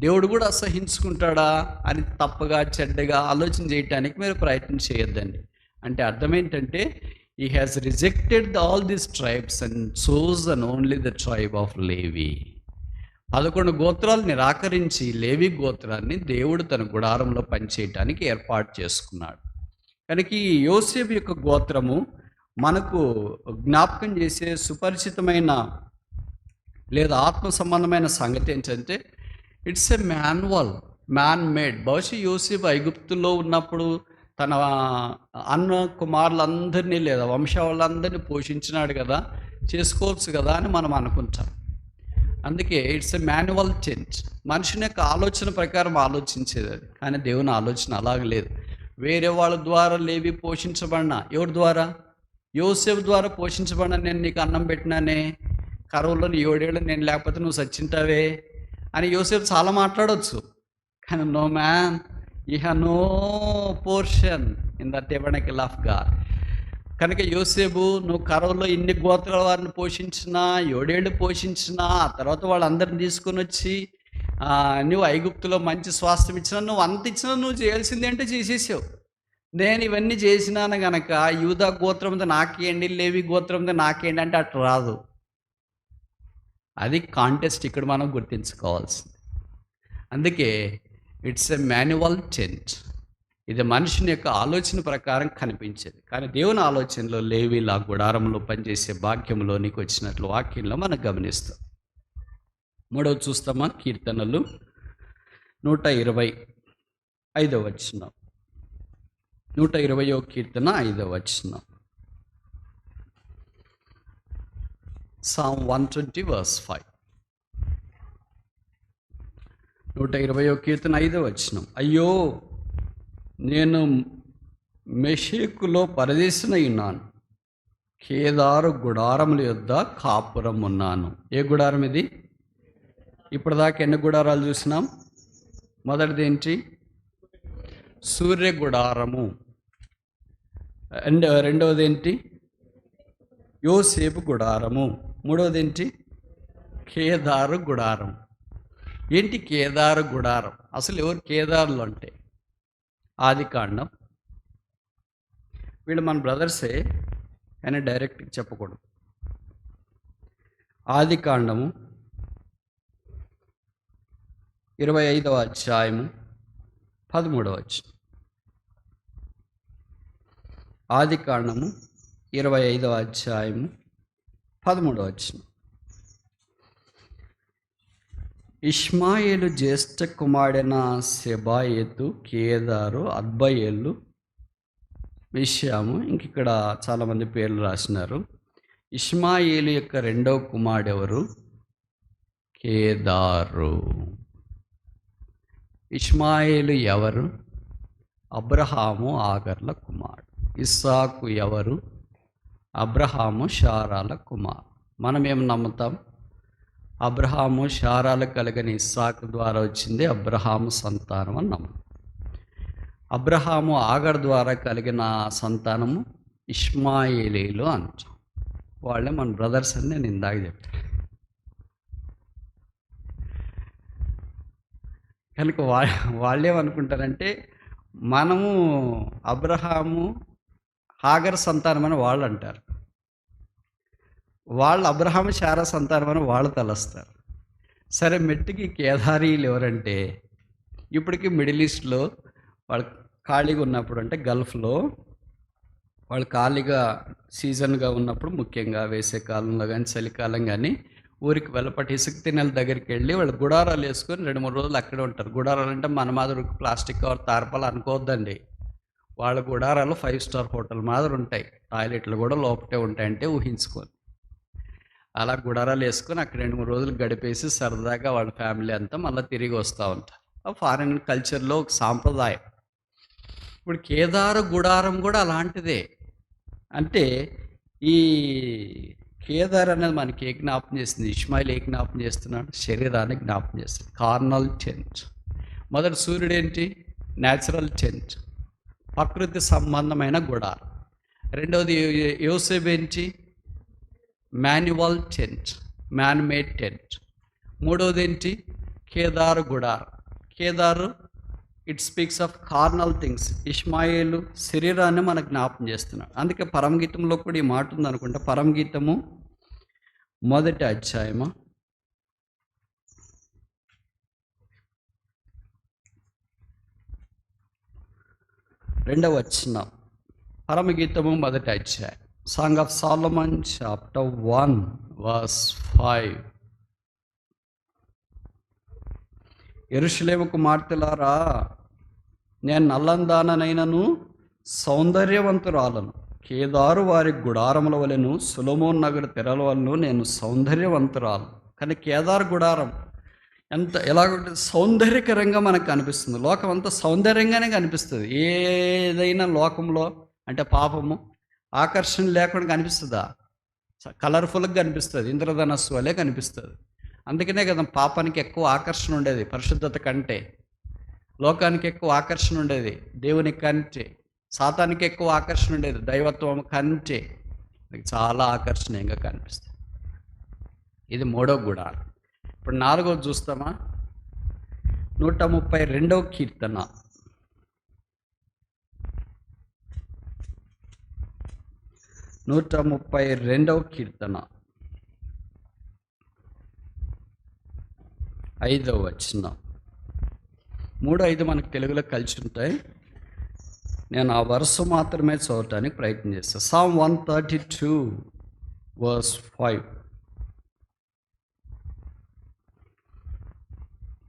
దేవుడు కూడా అసహించుకుంటాడా అని తప్పుగా చెడ్డగా ఆలోచన చేయటానికి మీరు ప్రయత్నం చేయొద్దండి. అంటే అర్థం ఏంటంటే, he has rejected all these tribes and chosen only the tribe of Levi. 11 గోత్రాలు నిరాకరించి లేవి గోత్రాన్ని దేవుడు తన గుడారంలో పనిచేయటానికి ఏర్పాటు చేసుకున్నాడు. కనుక ఈ యోసేపు యొక్క గోత్రము మనకు జ్ఞాపకం చేసే సుపరిచితమైన లేదా ఆత్మ సంబంధమైన సంగతి ఏంటంటే, ఇట్స్ ఎ మ్యాన్ మేడ్. బహుశా యోసేపు ఐగుప్తులో ఉన్నప్పుడు తన అన్న కుమారులందరినీ లేదా వంశావళందరినీ పోషించినాడు కదా, చేసుకోవచ్చు కదా అని మనం అనుకుంటాం. అందుకే ఇట్స్ ఎ మాన్యువల్ టెంట్. మనుషుని యొక్క ఆలోచన ప్రకారం ఆలోచించేది అది. కానీ దేవుని ఆలోచన అలాగ లేదు. వేరే వాళ్ళ ద్వారా లేవి పోషించబడినా, ఎవరి ద్వారా? యోసేపు ద్వారా పోషించబడినా. నేను నీకు అన్నం పెట్టినానే, కరువులో 7 ఏళ్ళు నేను లేకపోతే నువ్వు చచ్చింటావే అని యోసేపు చాలా మాట్లాడవచ్చు. కానీ no man, you have no portion in the tabernacle of God. కనుక యోసేపు, నువ్వు కరువులో ఇన్ని గోత్రాల వారిని పోషించినా, 7 ఏళ్ళు పోషించినా, ఆ తర్వాత వాళ్ళందరిని తీసుకొని వచ్చి నువ్వు ఐగుప్తులో మంచి స్వాస్థ్యం ఇచ్చినా, నువ్వు అంత ఇచ్చినా నువ్వు చేయాల్సింది అంటే చేసేసావు. నేను ఇవన్నీ చేసినాను గనక యూదా గోత్రంతో నాకేండి, లేవి గోత్రంతో నాకేంటి అంటే అట్లా రాదు. అది కాంటెస్ట్ ఇక్కడ మనం గుర్తించుకోవాల్సింది. అందుకే ఇట్స్ ఎ మాన్యువల్ టెంట్. ఇది మనుషుని యొక్క ఆలోచన ప్రకారం కనిపించేది. కానీ దేవుని ఆలోచనలో లేవీల గుడారంలో పనిచేసే భాగ్యంలోనికి వచ్చినట్లు వాక్యంలో మనం గమనిస్తాం. 3వ చూస్తామా? కీర్తనలు 120, 5వ వచనం. 120వ కీర్తన 5వ వచనం. Psalm 120 verse 5. 120వ కీర్తన 5వ వచనం. అయ్యో, నేను మెషేకులో పరదేశినై ఉన్నాను, కేదారు గుడారముల యొద్ద కాపురం ఉన్నాను. ఏ గుడారం ఇది? ఇప్పటిదాకా ఎన్ని గుడారాలు చూసినాం? మొదటిది ఏంటి? సూర్య గుడారము. అండ్ రెండవది ఏంటి? యోసేపు గుడారము. మూడవది ఏంటి? కేదారు గుడారం. ఏంటి కేదారు గుడారం? అసలు ఎవరు కేదారులు అంటే? ఆదికాండం. వీళ్ళు మన బ్రదర్సే, కానీ డైరెక్ట్గా చెప్పకూడదు. ఆదికాండము 25వ అధ్యాయము 13వ వచనం. ఆదికాండము 25వ అధ్యాయము 13వ వచనం. ఇష్మాయేలు జ్యేష్ఠ కుమారుడైన సెబాయెతు, కేదారు, అద్బయేలు, మిష్యాము, ఇంక ఇక్కడ చాలామంది పేర్లు రాసినారు. ఇష్మాయేలు యొక్క రెండవ కుమారుడు ఎవరు? కేదారు. ఇష్మాయేలు ఎవరు? అబ్రహాము ఆగర్ల కుమారుడు. ఇస్సాకు ఎవరు? అబ్రహాము షారాల కుమారుడు. మనం ఏం నమ్ముతాం? అబ్రహాము షారాలు కలిగిన ఇస్సాకు ద్వారా వచ్చింది అబ్రహాము సంతానం అని నమ్ముతాం. అబ్రహాము ఆగర్ ద్వారా కలిగిన సంతానము ఇష్మాయేలీలు అంటాం. వాళ్ళే మన బ్రదర్స్ అని నేను ఇందాక చెప్పాను. కనుక వాళ్ళేమనుకుంటారంటే మనము అబ్రహాము హాగర్ సంతానం అని వాళ్ళు అంటారు. వాళ్ళు అబ్రహాము శారా సంతానం అని వాళ్ళు తలస్తారు. సరే, మెట్టికి కేదారీలు ఎవరంటే, ఇప్పటికీ మిడిల్ ఈస్ట్లో వాళ్ళు ఖాళీగా ఉన్నప్పుడు, అంటే గల్ఫ్లో వాళ్ళు ఖాళీగా సీజన్గా ఉన్నప్పుడు, ముఖ్యంగా వేసే కాలంలో కానీ చలికాలం కానీ, ఊరికి వెళ్ళపట్టి ఇసుక తిన్నెల దగ్గరికి వెళ్ళి వాళ్ళు గుడారాలు వేసుకొని 2-3 రోజులు అక్కడే ఉంటారు. గుడారాలు అంటే మన మాదిరి ప్లాస్టిక్ కవర్ తార్పాలు అనుకోవద్దండి. వాళ్ళ గుడారాలు 5 స్టార్ హోటల్ మాదిరి ఉంటాయి. టాయిలెట్లు కూడా లోపటే ఉంటాయంటే ఊహించుకొని, అలా గుడారాలు వేసుకొని అక్కడ 2-3 రోజులు గడిపేసి సరదాగా వాళ్ళ ఫ్యామిలీ అంతా మళ్ళీ తిరిగి వస్తూ ఉంటారు. ఫారిన్ కల్చర్లో ఒక సాంప్రదాయం. ఇప్పుడు కేదారు గుడారం కూడా అలాంటిదే. అంటే ఈ కేదార్ అనేది మనకి ఏ జ్ఞాపం చేస్తుంది? ఇష్మాయిల్ ఏ జ్ఞాపం చేస్తున్నాడు? శరీరాన్ని జ్ఞాపం చేస్తుంది. Carnal tent. మొదటి సూర్యుడు ఏంటి? న్యాచురల్ టెంట్, ప్రకృతి సంబంధమైన గుడారం. రెండవది యోసేపు ఏంటి? Manual tent, man made tent. మూడవది ఏంటి? కేదారు గుడారం. కేదారు it speaks of carnal things. ఇష్మాయేలు శరీరాన్ని మనకు జ్ఞాపం చేస్తున్నాడు. అందుకే పరమగీతంలో కూడా ఈ మాట ఉంది అనుకుంటా. పరమగీతము 1వ అధ్యాయము 2వ వచనం. పరమగీతము 1వ అధ్యాయం. Song of Solomon chapter 1 verse 5. యెరూషలేము కుమార్తెలారా, నేను నల్లందాననైనను సౌందర్యవంతురాలను. కేదారు వారి గుడారముల వలెను, సొలొమోను నగర తెరల వలెను నేను సౌందర్యవంతురాలు. కానీ కేదారు గుడారం ఎలాగంటే సౌందర్యకరంగా మనకు కనిపిస్తుంది. లోకం అంతా సౌందర్యంగానే కనిపిస్తుంది. ఏదైనా లోకంలో అంటే పాపము ఆకర్షణ లేకుండా కనిపిస్తుందా? కలర్ఫుల్గా కనిపిస్తుంది. ఇంద్రధనస్సు వలె కనిపిస్తుంది. అందుకనే కదా పాపానికి ఎక్కువ ఆకర్షణ ఉండేది పరిశుద్ధత కంటే. లోకానికి ఎక్కువ ఆకర్షణ ఉండేది దేవుని కంటే. సాతానికి ఎక్కువ ఆకర్షణ ఉండేది దైవత్వం కంటే. చాలా ఆకర్షణీయంగా కనిపిస్తుంది. ఇది 3వ గుడారం. ఇప్పుడు 4వది చూస్తామా? 132వ కీర్తన. 132వ కీర్తన 5వ వచనం. 3-5 మనకు తెలుగులో కలిసి ఉంటాయి. నేను ఆ వరుస మాత్రమే చదవటానికి ప్రయత్నం చేస్తాను. Psalm 132 verse 5.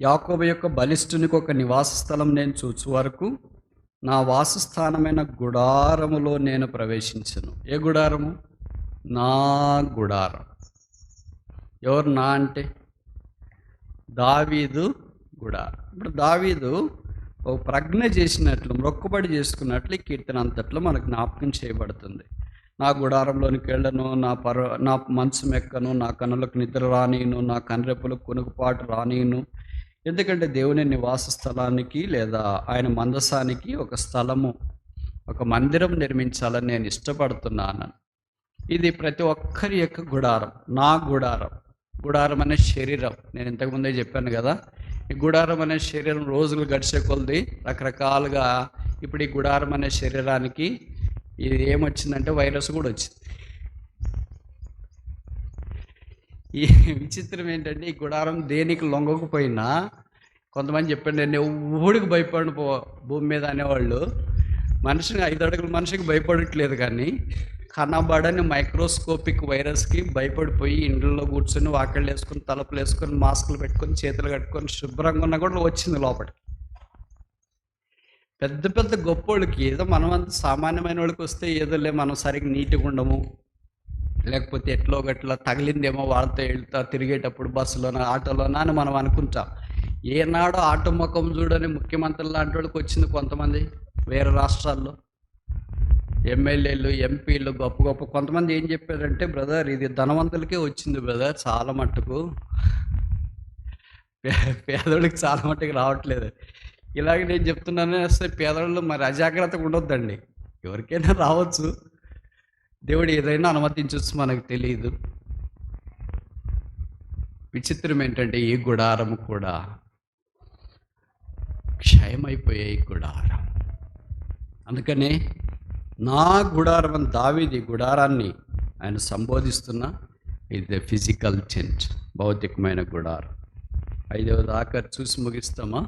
యాకోబు యొక్క బలిష్ఠునికి ఒక నివాస స్థలం నేను చూచు వరకు నా వాసస్థానమైన గుడారములో నేను ప్రవేశించను. ఏ గుడారము? నా గుడారం. ఎవరు నా అంటే? దావీదు గుడారం. ఇప్పుడు దావీదు ఒక ప్రజ్ఞ చేసినట్లు, మొక్కుబడి చేసుకున్నట్లు ఈ కీర్తన అంతట్లో మనకు జ్ఞాపకం చేయబడుతుంది. నా గుడారంలోనికి వెళ్ళను, నా మంచం ఎక్కను, నా కన్నులకు నిద్ర రానిను, నా కనురెప్పులకు కునుకుపాటు రానిను. ఎందుకంటే దేవుని నివాస స్థలానికి లేదా ఆయన మందసానికి ఒక స్థలము, ఒక మందిరం నిర్మించాలని నేను ఇష్టపడుతున్నాను. ఇది ప్రతి ఒక్కరి యొక్క గుడారం. నా గుడారం. గుడారం అనే శరీరం, నేను ఇంతకుముందే చెప్పాను కదా. ఈ గుడారం అనే శరీరం రోజులు గడిచే కొలది రకరకాలుగా, ఇప్పుడు ఈ గుడారం అనే శరీరానికి ఇది ఏమొచ్చిందంటే వైరస్ కూడా వచ్చింది. ఈ విచిత్రం ఏంటంటే, ఈ గుడారం దేనికి లొంగకపోయినా, కొంతమంది చెప్పండి, నేను ఎవడికి భయపడిన భూమి మీద అనేవాళ్ళు, మనిషిని 5 అడుగుల మనిషికి భయపడట్లేదు, కానీ కనబడని మైక్రోస్కోపిక్ వైరస్కి భయపడిపోయి ఇండ్లలో కూర్చొని వాకిళ్ళు వేసుకొని, తలుపులు వేసుకొని, మాస్కులు పెట్టుకొని, చేతులు కట్టుకొని శుభ్రంగా ఉన్నా కూడా వచ్చింది లోపలికి. పెద్ద పెద్ద గొప్పోళ్ళకి, ఏదో మనం అంత సామాన్యమైన వాళ్ళకి వస్తే ఏదోలే మనం సరిగ్గా నీట్గా ఉండము, లేకపోతే ఎట్లో గట్లా తగిలిందేమో వాళ్ళతో వెళ్తా తిరిగేటప్పుడు బస్సులోనా ఆటోలోనా అని మనం అనుకుంటాం. ఏనాడో ఆటో ముఖం చూడని ముఖ్యమంత్రులు లాంటి వాళ్ళకి వచ్చింది కొంతమంది వేరే రాష్ట్రాల్లో. ఎమ్మెల్యేలు, ఎంపీలు, గొప్ప గొప్ప కొంతమంది ఏం చెప్పారంటే, బ్రదర్ ఇది ధనవంతులకే వచ్చింది బ్రదర్, చాలా మట్టుకు పేదోళ్ళకి చాలా మట్టుకు రావట్లేదు. ఇలాగ నేను చెప్తున్నానే వస్తే పేదవాళ్ళు మరి అజాగ్రత్తగా ఉండొద్దండి, ఎవరికైనా రావచ్చు. దేవుడు ఏదైనా అనుమతించవచ్చు, మనకు తెలియదు. విచిత్రం ఏంటంటే, ఈ గుడారం కూడా క్షయమైపోయే ఈ గుడారం. అందుకనే నా గుడారం అని దావీదు గుడారాన్ని ఆయన సంబోధిస్తున్న, ఇది ఫిజికల్ టెంట్, భౌతికమైన గుడారం. 5వ దాకా చూసి ముగిస్తామా?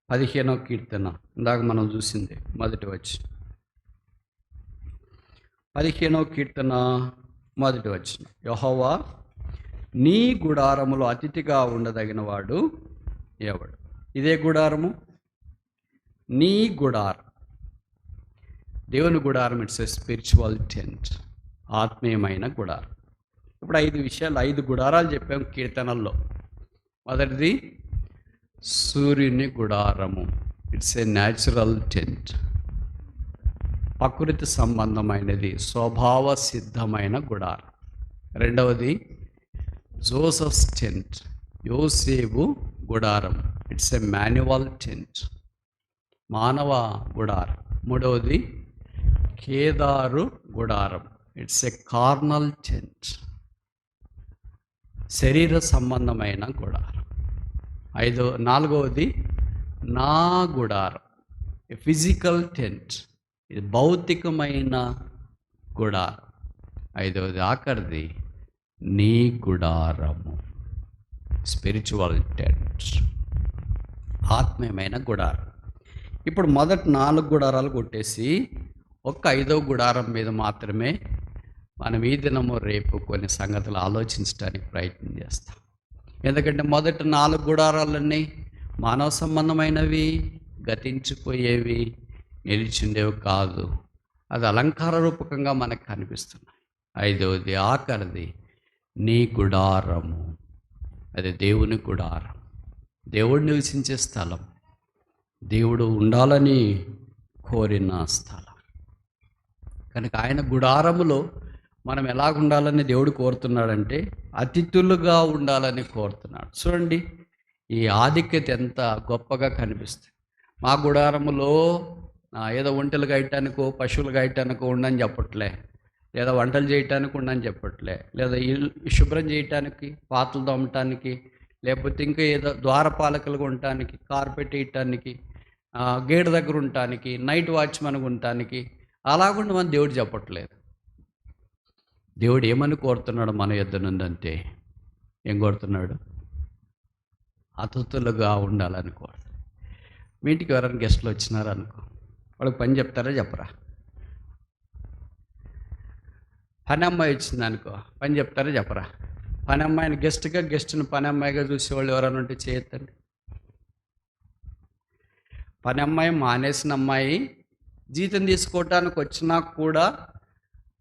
15వ కీర్తన ఇందాక మనం చూసింది, మొదటి వచనం. 15వ కీర్తన మొదటి వచనం. యెహోవా నీ గుడారములో అతిథిగా ఉండదగిన వాడు ఎవడు? ఇదే గుడారము, నీ గుడారం. దేవుని గుడారం, ఇట్స్ ఎ స్పిరిచువల్ టెంట్, ఆత్మీయమైన గుడారం. ఇప్పుడు 5 విషయాలు, 5 గుడారాలు చెప్పాము కీర్తనల్లో. మొదటిది సూర్యుని గుడారము, ఇట్స్ ఏ న్యాచురల్ టెంట్, ప్రకృతి సంబంధమైనది, స్వభావ సిద్ధమైన గుడారం. రెండవది జోసెఫ్స్ టెంట్, యోసేపు గుడారం, ఇట్స్ ఏ మాన్యువల్ టెంట్, మానవ గుడారం. మూడవది కేదారు గుడారం, ఇట్స్ ఏ కార్నల్ టెంట్, శరీర సంబంధమైన గుడారం. నాలుగవది నా గుడారం, ఫిజికల్ టెంట్, ఇది భౌతికమైన గుడారం. 5వది ఆఖరిది నీ గుడారము, స్పిరిచువల్ టెంట్, ఆత్మీయమైన గుడారం. ఇప్పుడు మొదటి 4 గుడారాలు కొట్టేసి ఒక్క 5వ గుడారం మీద మాత్రమే మనం ఈ దినము రేపు కొన్ని సంగతులు ఆలోచించడానికి ప్రయత్నం చేస్తాం. ఎందుకంటే మొదటి 4 గుడారాలన్నీ మానవ సంబంధమైనవి, గతించిపోయేవి, నిలిచిండేవి కాదు. అది అలంకార రూపకంగా మనకు కనిపిస్తున్నాయి. 5వది ఆఖరిది నీ గుడారము, అది దేవుని గుడారం, దేవుడు నివసించే స్థలం, దేవుడు ఉండాలని కోరిన స్థలం. కనుక ఆయన గుడారములో మనం ఎలాగ ఉండాలని దేవుడు కోరుతున్నాడంటే, అతిథులుగా ఉండాలని కోరుతున్నాడు. చూడండి, ఈ ఆధిక్యత ఎంత గొప్పగా కనిపిస్తుంది. మా గుడారములో ఏదో ఒంటెలు గాయటానికో, పశువులు గాయటానికో ఉండని చెప్పట్లే, లేదా వంటలు చేయటానికి ఉండని చెప్పట్లే, లేదా ఇల్లు శుభ్రం చేయటానికి, పాత్రలు తోమటానికి, లేకపోతే ఇంకా ఏదో ద్వారపాలకులుగా ఉండటానికి, కార్పెట్ వేయటానికి, గేట్ దగ్గర ఉండటానికి, నైట్ వాచ్మెన్గా ఉండటానికి అలాగుండి మన దేవుడు చెప్పట్లేదు. దేవుడు ఏమని కోరుతున్నాడు మన యొద్ద నుందంటే, ఏం కోరుతున్నాడు? అతిథులుగా ఉండాలని కోరుతున్నాడు. మీ ఇంటికి ఎవరైనా గెస్ట్లు వచ్చినారనుకో, వాళ్ళకి పని చెప్తారా చెప్పరా? పని అమ్మాయి వచ్చింది అనుకో, పని చెప్తారా చెప్పరా? పని అమ్మాయిని గెస్ట్ని పని అమ్మాయిగా చూసేవాళ్ళు ఎవరైనా ఉంటే చేయొద్దండి. పని అమ్మాయి మానేసిన అమ్మాయి జీతం తీసుకోవటానికి వచ్చినా కూడా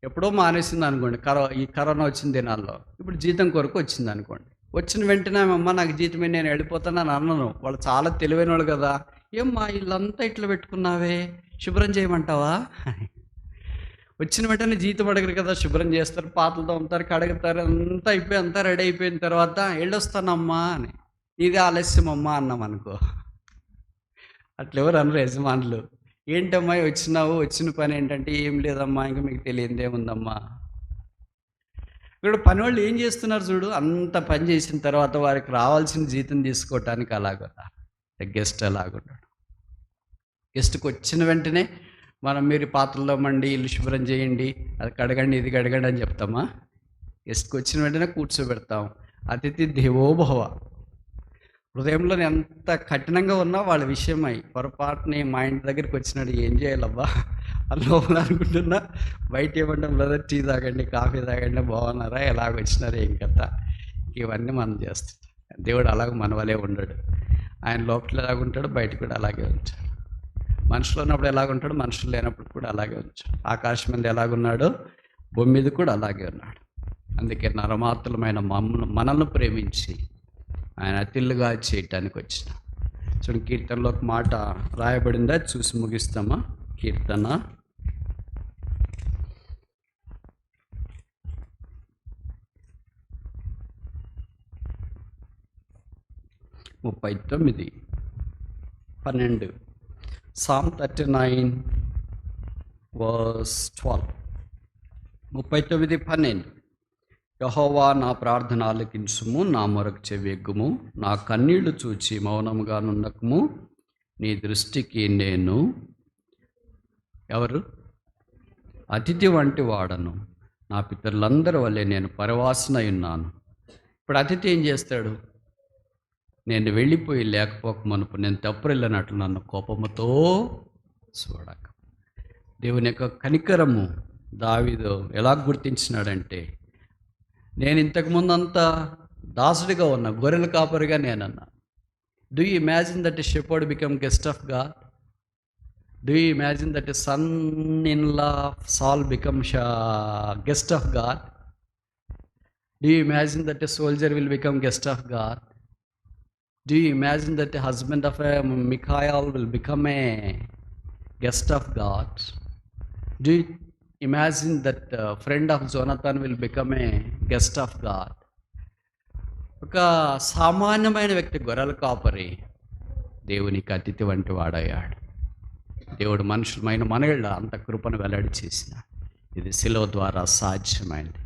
ఎప్పుడో మానేసింది అనుకోండి, ఈ కరోనా వచ్చిన దినాల్లో. ఇప్పుడు జీతం కొరకు వచ్చింది అనుకోండి. వచ్చిన వెంటనే అమ్మ నాకు జీతమే, నేను వెళ్ళిపోతానని అన్నను. వాళ్ళు చాలా తెలివైన వాళ్ళు కదా. ఏమ్మా ఇల్లంతా ఇట్లా పెట్టుకున్నావే, శుభ్రం చేయమంటావా? వచ్చిన వెంటనే జీతం అడగరు కదా, శుభ్రం చేస్తారు, పాతలతో ఉంటారు, కడుగుతారు, అంతా అయిపోయి అంతా రెడీ అయిపోయిన తర్వాత వెళ్ళొస్తానమ్మా అని, ఇది ఆలస్యం అమ్మా అన్నాం అనుకో, అట్లా ఎవరు అనరు యజమానులు. ఏంటమ్మా వచ్చినావు, వచ్చిన పని ఏంటంటే ఏం లేదమ్మా, ఇంకా మీకు తెలియదు ఏముందమ్మా. ఇక్కడ పని వాళ్ళు ఏం చేస్తున్నారు చూడు, అంత పని చేసిన తర్వాత వారికి రావాల్సిన జీతం తీసుకోవటానికి అలాగున్నారు. గెస్ట్ అలాగున్నాడు. గెస్ట్కి వచ్చిన వెంటనే మనం మీరు పాత్రలో మండి ఇల్లు శుభ్రం చేయండి, అది కడగండి, ఇది కడగండి అని చెప్తామా? గెస్ట్కి వచ్చిన వెంటనే కూర్చోబెడతాం. అతిథి దేవోభవ. హృదయంలో ఎంత కఠినంగా ఉన్నా వాళ్ళ విషయమై పొరపాటుని మా ఇంటి దగ్గరికి వచ్చినాడు ఏం చేయాలబ్బా అని లోపల అనుకుంటున్నా, బయట ఏమంటాం బ్రదర్ టీ తాగండి, కాఫీ తాగండి, బాగున్నారా, ఎలాగ వచ్చినారా, ఏం కదా, ఇవన్నీ మనం చేస్తాం. దేవుడు అలాగ మన వలే ఉండడు. ఆయన లోపల ఎలాగుంటాడు, బయట కూడా అలాగే ఉంటాడు. మనుషులు ఉన్నప్పుడు ఎలాగుంటాడు, మనుషులు లేనప్పుడు కూడా అలాగే ఉంచాడు. ఆకాశం మీద ఎలాగున్నాడో భూమి మీద కూడా అలాగే ఉన్నాడు. అందుకే నరమాత్రులమైన మనల్ని ప్రేమించి ఆయన అతిల్లుగా చేయటానికి వచ్చిన. చూడండి, కీర్తనలో ఒక మాట రాయబడిందా, చూసి ముగిస్తామా? కీర్తన 39:12. Psalm 39:12. 39:12. యెహోవా నా ప్రార్థన ఆలకించుము, నా మొరకు చెవియొగ్గుము, నా కన్నీళ్లు చూచి మౌనముగా నుండకము, నీ దృష్టికి నేను ఎవరు? అతిథి వంటి వాడను, నా పితరులందరి వల్లే నేను పరవాసనై ఉన్నాను. ఇప్పుడు అతిథి ఏం చేస్తాడు? నేను వెళ్ళిపోయి లేకపోక మనుపు నేను తప్పురెళ్ళినట్లు నన్ను కోపముతో చూడక. దేవుని యొక్క కనికరము దావీదు ఎలా గుర్తించినాడంటే, నేను ఇంతకుముందు అంతా దాసుడిగా ఉన్నా, గొర్రెల కాపరిగా నేనన్నా. Do you imagine that a shepherd become guest of God? Do you imagine that a son in law Saul become guest of God? Do you imagine that a soldier will become guest of God? Do you imagine that the husband of a Michael will become a guest of God? Do you imagine that a friend of Jonathan will become a guest of God? ఒక సామాన్యమైన వ్యక్తి, గొర్రెల కాపరి, దేవునికి అతిథి వంటి వాడయ్యాడు. దేవుడు మనుషులమైన మనళ్ళ అంత కృపను వెల్లడి చేసిన ఇది శిలువ ద్వారా సాధ్యమైంది.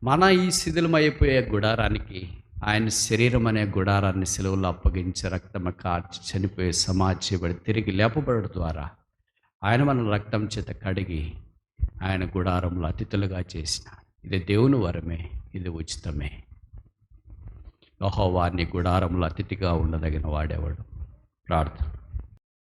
మన ఈ శిథిలమైపోయే గుడారానికి ఆయన శరీరం అనే గుడారాన్ని సిలువలో అప్పగించి రక్తము కార్చి చనిపోయి సమాధి చేయబడి తిరిగి లేపబడడం ద్వారా ఆయన మన రక్తం చేత కడిగి ఆయన గుడారంలో అతిథులుగా చేసిన ఇది దేవుని వరమే, ఇది ఉచితమే. యెహోవా నీ గుడారంలో అతిథిగా ఉండదగిన వాడేవాడు. ప్రార్థన.